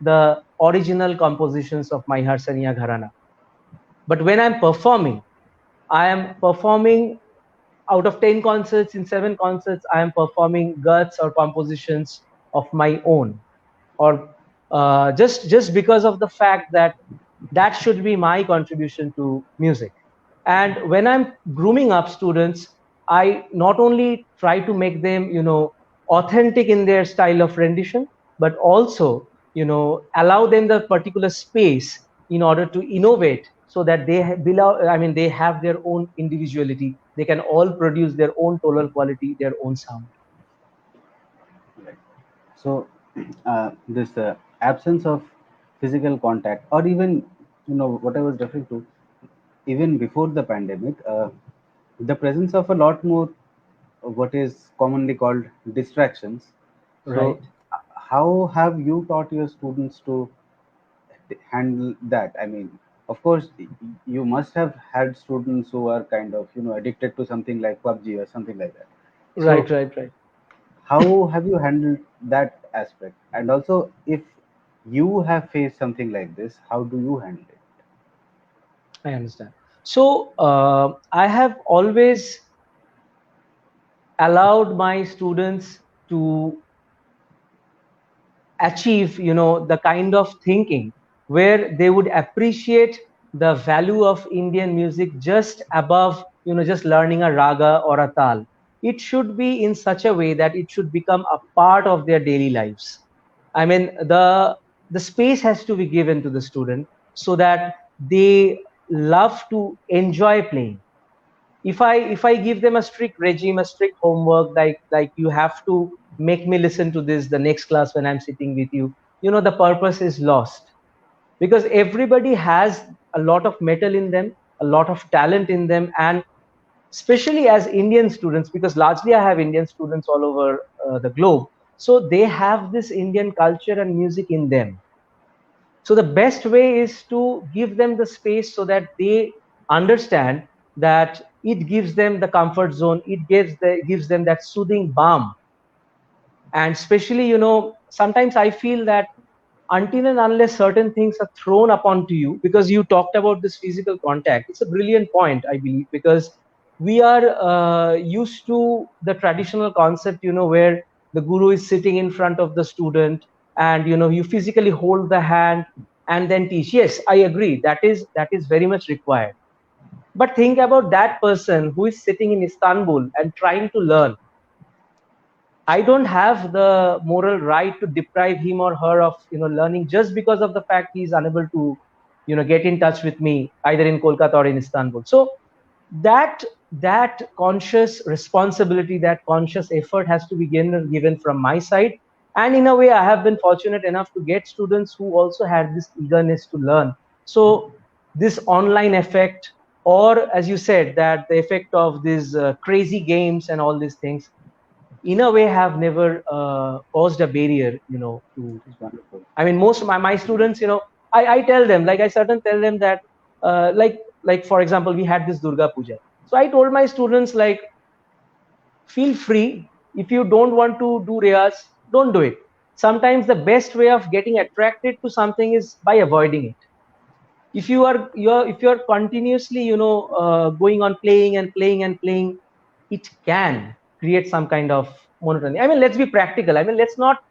the original compositions of Maihar Sania Gharana. But when I'm performing, I am performing out of 10 concerts, in 7 concerts, I am performing guts or compositions of my own. Or just because of the fact that that should be my contribution to music. And when I'm grooming up students, I not only try to make them authentic in their style of rendition, but also allow them the particular space in order to innovate, so that they have their own individuality. They can all produce their own tonal quality, their own sound. Right. So, this absence of physical contact, or even what I was referring to, even before the pandemic, the presence of a lot more what is commonly called distractions. So, Right. how have you taught your students to handle that? I mean, of course, you must have had students who are kind of addicted to something like PUBG or something like that. Right, So, right, right. how have you handled that aspect? And also, if you have faced something like this, how do you handle it? I understand. So I have always allowed my students to achieve the kind of thinking where they would appreciate the value of Indian music just above just learning a raga or a tal. It should be in such a way that it should become a part of their daily lives. I mean, the space has to be given to the student so that they love to enjoy playing. If I give them a strict regime, a strict homework, like you have to make me listen to this the next class when I'm sitting with you, the purpose is lost. Because everybody has a lot of metal in them, a lot of talent in them. And especially as Indian students, because largely I have Indian students all over the globe, so they have this Indian culture and music in them. So the best way is to give them the space so that they understand that it gives them the comfort zone. It gives them that soothing balm. And especially, sometimes I feel that until and unless certain things are thrown upon to you, because you talked about this physical contact, it's a brilliant point, I believe, because we are used to the traditional concept, where the guru is sitting in front of the student, and you physically hold the hand and then teach. Yes, I agree, that is very much required. But think about that person who is sitting in Istanbul and trying to learn. I don't have the moral right to deprive him or her of learning just because of the fact he's unable to get in touch with me either in Kolkata or in Istanbul. So that conscious responsibility, that conscious effort has to be given from my side. And in a way, I have been fortunate enough to get students who also had this eagerness to learn. So this online effect, or as you said, that the effect of these crazy games and all these things, in a way have never caused a barrier to. It is wonderful. I mean, most of my students, I tell them, like I certain tell them that like for example, we had this Durga Puja. So I told my students, like, feel free. If you don't want to do riyas, don't do it. Sometimes the best way of getting attracted to something is by avoiding it. if you are continuously going on playing and playing and playing, it can create some kind of monotony. I mean, let's be practical. I mean, let's not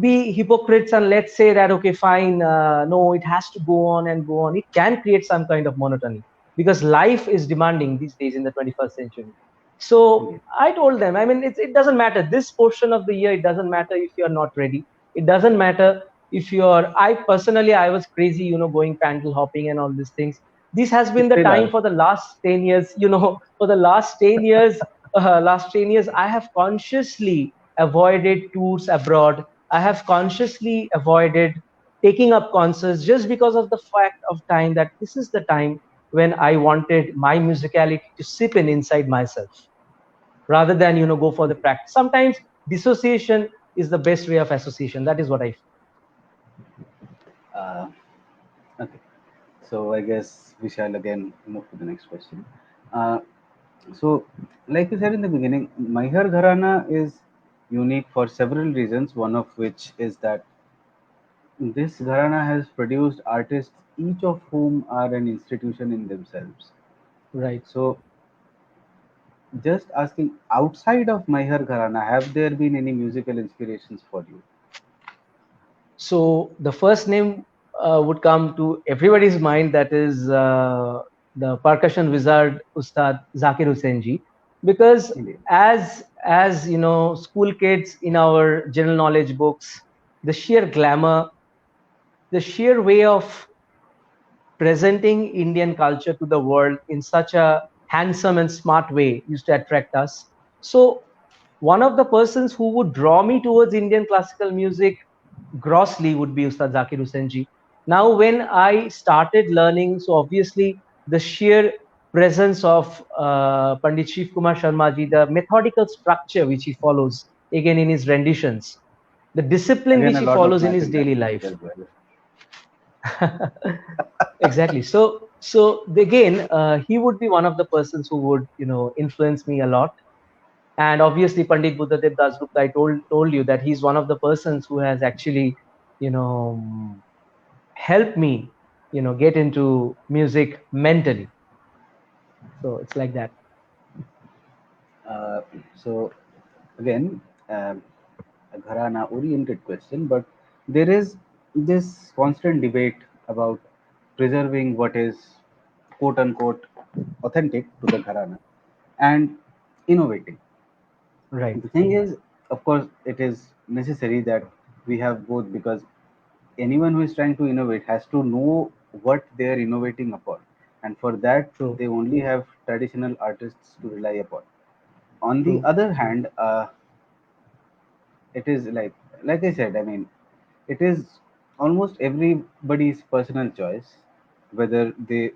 be hypocrites and let's say that okay, fine, no, it has to go on and go on. It can create some kind of monotony because life is demanding these days in the 21st century. So Indeed. I told them, I mean, it doesn't matter this portion of the year. It doesn't matter if you're not ready. It doesn't matter if you're. I personally, I was crazy, going pandal hopping and all these things. This has You been the still time are. for the last 10 years. For the last 10 years, I have consciously avoided tours abroad. I have consciously avoided taking up concerts just because of the fact of time that this is the time when I wanted my musicality to sip in inside myself rather than go for the practice. Sometimes dissociation is the best way of association. That is what I feel. Uh, okay. So I guess we shall again move to the next question. Uh, so, like you said in the beginning, Maihar Gharana is unique for several reasons. One of which is that this Gharana has produced artists, each of whom are an institution in themselves. Right. So, just asking, outside of Maihar Gharana, have there been any musical inspirations for you? So the first name would come to everybody's mind. That is the percussion wizard Ustad Zakir Hussain ji, because Indeed. as school kids in our general knowledge books, the sheer glamour, the sheer way of presenting Indian culture to the world in such a handsome and smart way used to attract us. So one of the persons who would draw me towards Indian classical music grossly would be Ustad Zakir Hussain ji. Now, when I started learning, so obviously the sheer presence of Pandit Shiv Kumar Sharma ji, the methodical structure which he follows, again in his renditions, the discipline Again, which a he lot of follows in math his in that daily music life. as well. Exactly. So again, he would be one of the persons who would influence me a lot. And obviously Pandit Buddhadev Dasgupta, I told you that he's one of the persons who has actually you know helped me get into music mentally. So it's like that. Uh, so again, um, a Gharana oriented question, but there is this constant debate about preserving what is quote unquote authentic to the Gharana and innovating. Right. The thing is, of course, it is necessary that we have both, because anyone who is trying to innovate has to know what they are innovating upon, and for that True. they only have traditional artists to rely upon. On the True. other hand, it is like I said, I mean, it is almost everybody's personal choice whether they,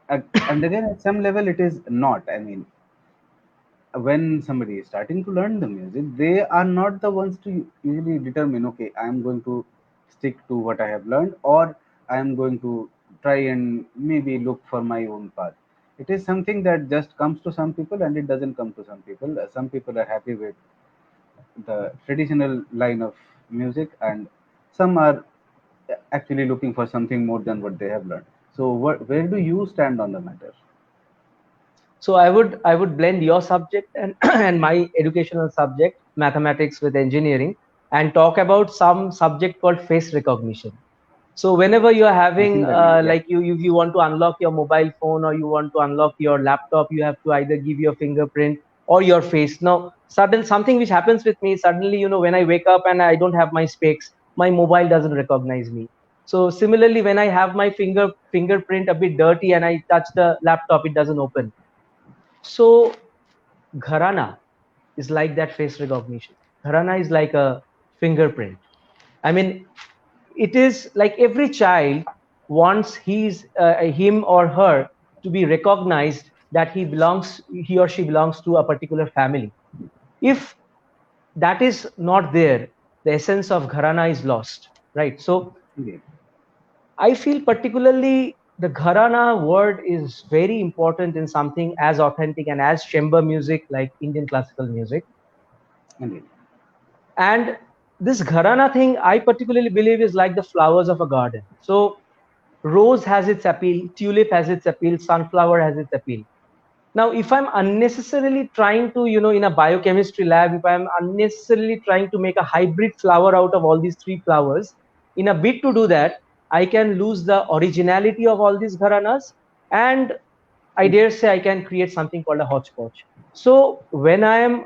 and again at some level it is not. I mean, when somebody is starting to learn the music, they are not the ones to usually determine, okay, I am going to stick to what I have learned, or I am going to try and maybe look for my own path. It is something that just comes to some people and it doesn't come to some people. Some people are happy with the traditional line of music, and some are actually looking for something more than what they have learned. So where do you stand on the matter? So I would blend your subject and and my educational subject, mathematics, with engineering, and talk about some subject called face recognition. So whenever you are I having think I will, yeah. like you want to unlock your mobile phone or you want to unlock your laptop, you have to either give your fingerprint or your face. Now something which happens with me suddenly, when I wake up and I don't have my specs, my mobile doesn't recognize me. So similarly, when I have my fingerprint a bit dirty and I touch the laptop, it doesn't open. So Gharana is like that face recognition. Gharana is like a fingerprint. I mean, it is like every child wants him or her to be recognized that he or she belongs to a particular family. If that is not there, the essence of Gharana is lost, right? So Indeed. I feel particularly the Gharana word is very important in something as authentic and as chamber music like Indian classical music. Indeed. And this Gharana thing, I particularly believe, is like the flowers of a garden. So Rose has its appeal, tulip has its appeal, sunflower has its appeal. Now, if I'm unnecessarily trying to, in a biochemistry lab, if I'm unnecessarily trying to make a hybrid flower out of all these three flowers, in a bid to do that, I can lose the originality of all these gharanas, and I dare say I can create something called a hodgepodge. So when I am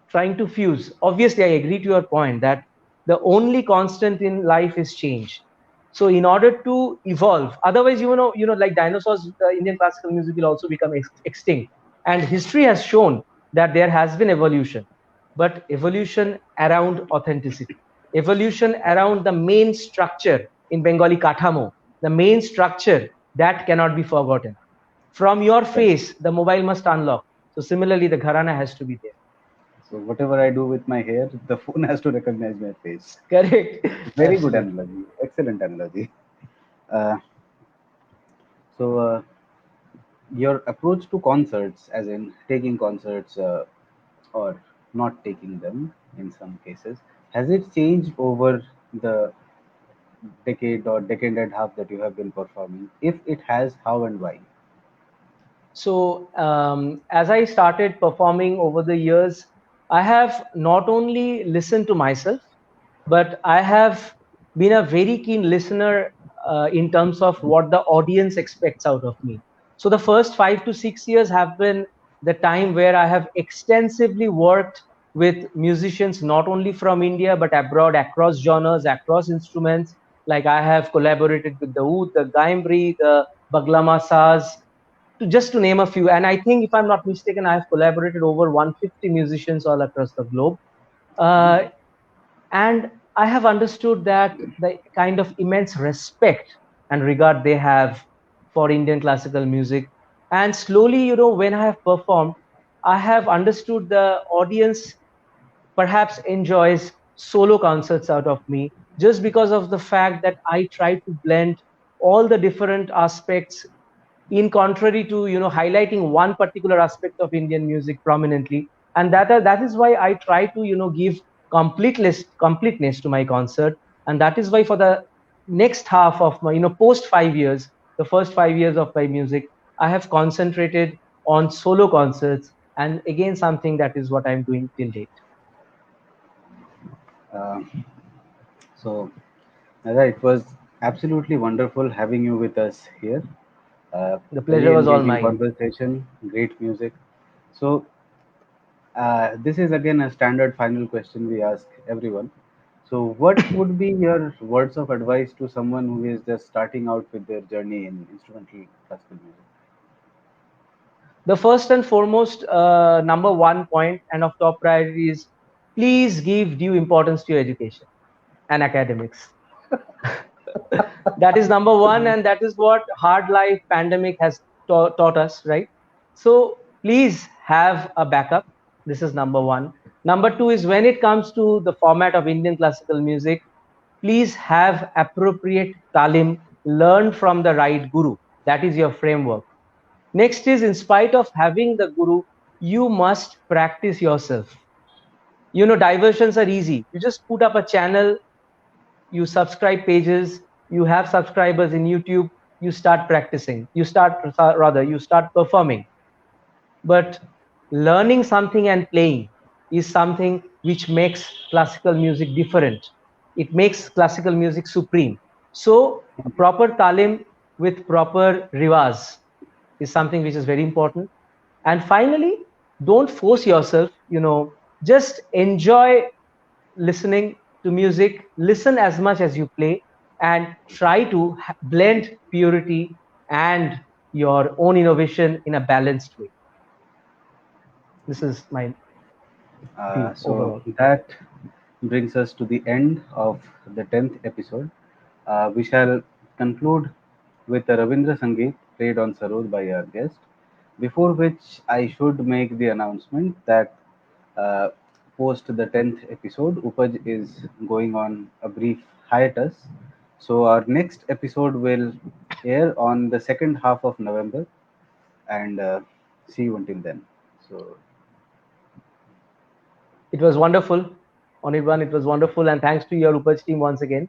trying to fuse, obviously I agree to your point that the only constant in life is change. So in order to evolve, otherwise, like dinosaurs, Indian classical music will also become extinct. And history has shown that there has been evolution, but evolution around authenticity, evolution around the main structure, in Bengali kathamo, the main structure that cannot be forgotten. From your Correct. face the mobile must unlock, so similarly the gharana has to be there. So whatever I do with my hair, the phone has to recognize my face. Correct. Very good Absolutely. analogy. Excellent analogy. Uh, so your approach to concerts, as in taking concerts or not taking them in some cases, has it changed over the decade or decade and a half that you have been performing? If it has, how and why? So, as I started performing over the years, I have not only listened to myself, but I have been a very keen listener in terms of what the audience expects out of me. So, the first 5 to 6 years have been the time where I have extensively worked with musicians not only from India but abroad, across genres, across instruments. Like I have collaborated with the oud, the gaimbri, the baglama saz, just to name a few. And I think, if I'm not mistaken, I have collaborated over 150 musicians all across the globe. Uh, and I have understood that the kind of immense respect and regard they have for Indian classical music. And slowly, when I have performed, I have understood the audience perhaps enjoys solo concerts out of me, just because of the fact that I try to blend all the different aspects, in contrary to highlighting one particular aspect of Indian music prominently. And that is why I try to give completeness to my concert. And that is why, for the next half of my post 5 years, the first 5 years of my music, I have concentrated on solo concerts, and again something that is what I'm doing till date. Uh, so, Nada, it was absolutely wonderful having you with us here. The Very pleasure was all engaging mine. conversation, great music. So, this is again a standard final question we ask everyone. So, what would be your words of advice to someone who is just starting out with their journey in instrumental classical music? The first and foremost, number one point and of top priority is, please give due importance to your education and academics. That is number one, and that is what hard life pandemic has taught us, right? So please have a backup. This is number one. Number two is, when it comes to the format of Indian classical music, please have appropriate talim, learn from the right guru. That is your framework. Next is, in spite of having the guru, you must practice yourself. Diversions are easy. You just put up a channel, you subscribe pages, you have subscribers in YouTube, you start practicing, you start performing. But learning something and playing is something which makes classical music different. It makes classical music supreme. So a proper talim with proper riwaz is something which is very important. And finally, don't force yourself, just enjoy listening to music, listen as much as you play, and try to blend purity and your own innovation in a balanced way. This is my view So overall. that brings us to the end of the 10th episode. We shall conclude with a Ravindra Sangeet played on Sarod by our guest, before which I should make the announcement that uh, post the 10th episode, Upaj is going on a brief hiatus. So our next episode will air on the second half of November, and see you until then. So It was wonderful, Anirban. It was wonderful, and thanks to your Upaj team once again.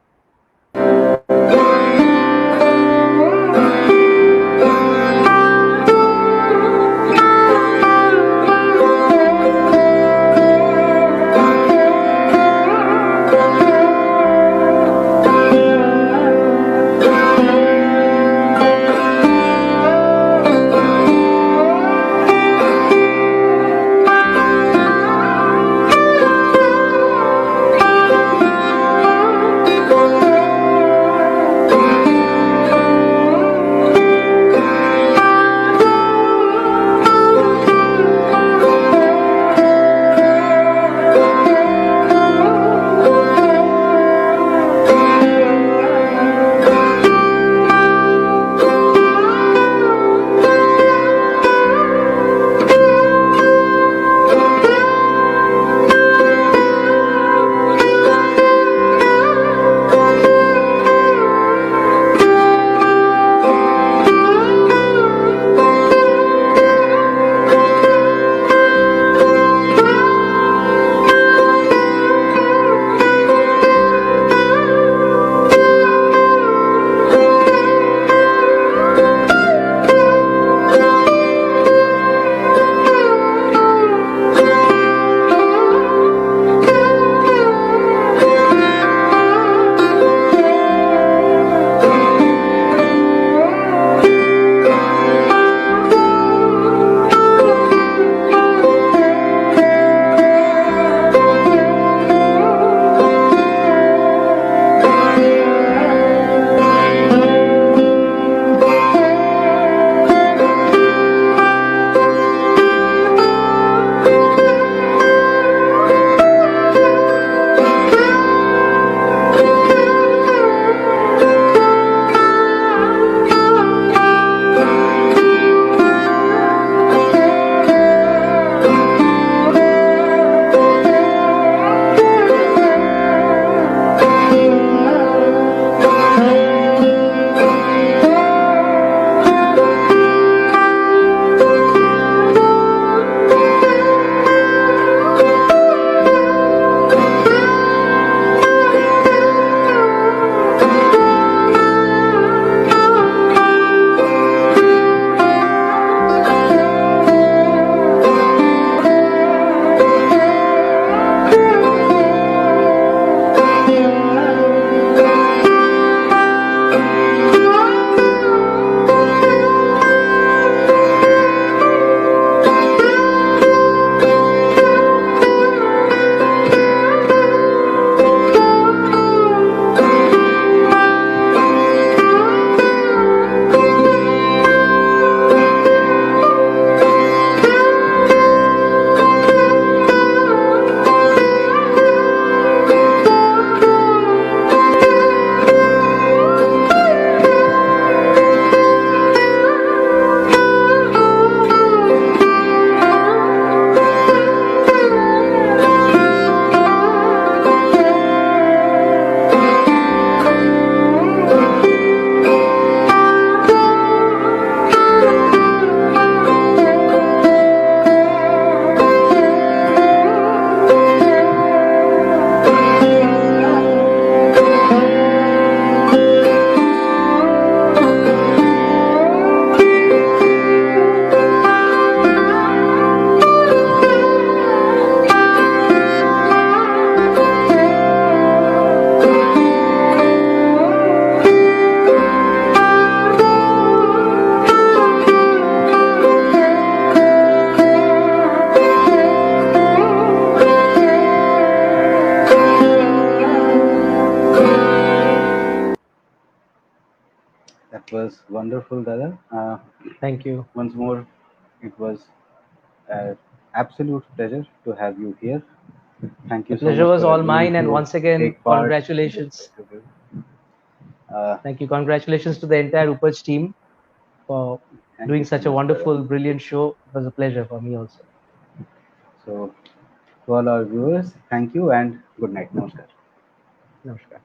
wonderful, Dada. Thank you. Once more, it was an absolute pleasure to have you here. Thank The you so pleasure much was for all agreeing mine, and to once again, take part in this congratulations. interview. Uh, Thank you. Congratulations to the entire Upaj team for Thank doing you so such a much, Dada. wonderful, brilliant show. It was a pleasure for me also. So, to all our viewers, thank you and good night. Namaskar. Namaskar.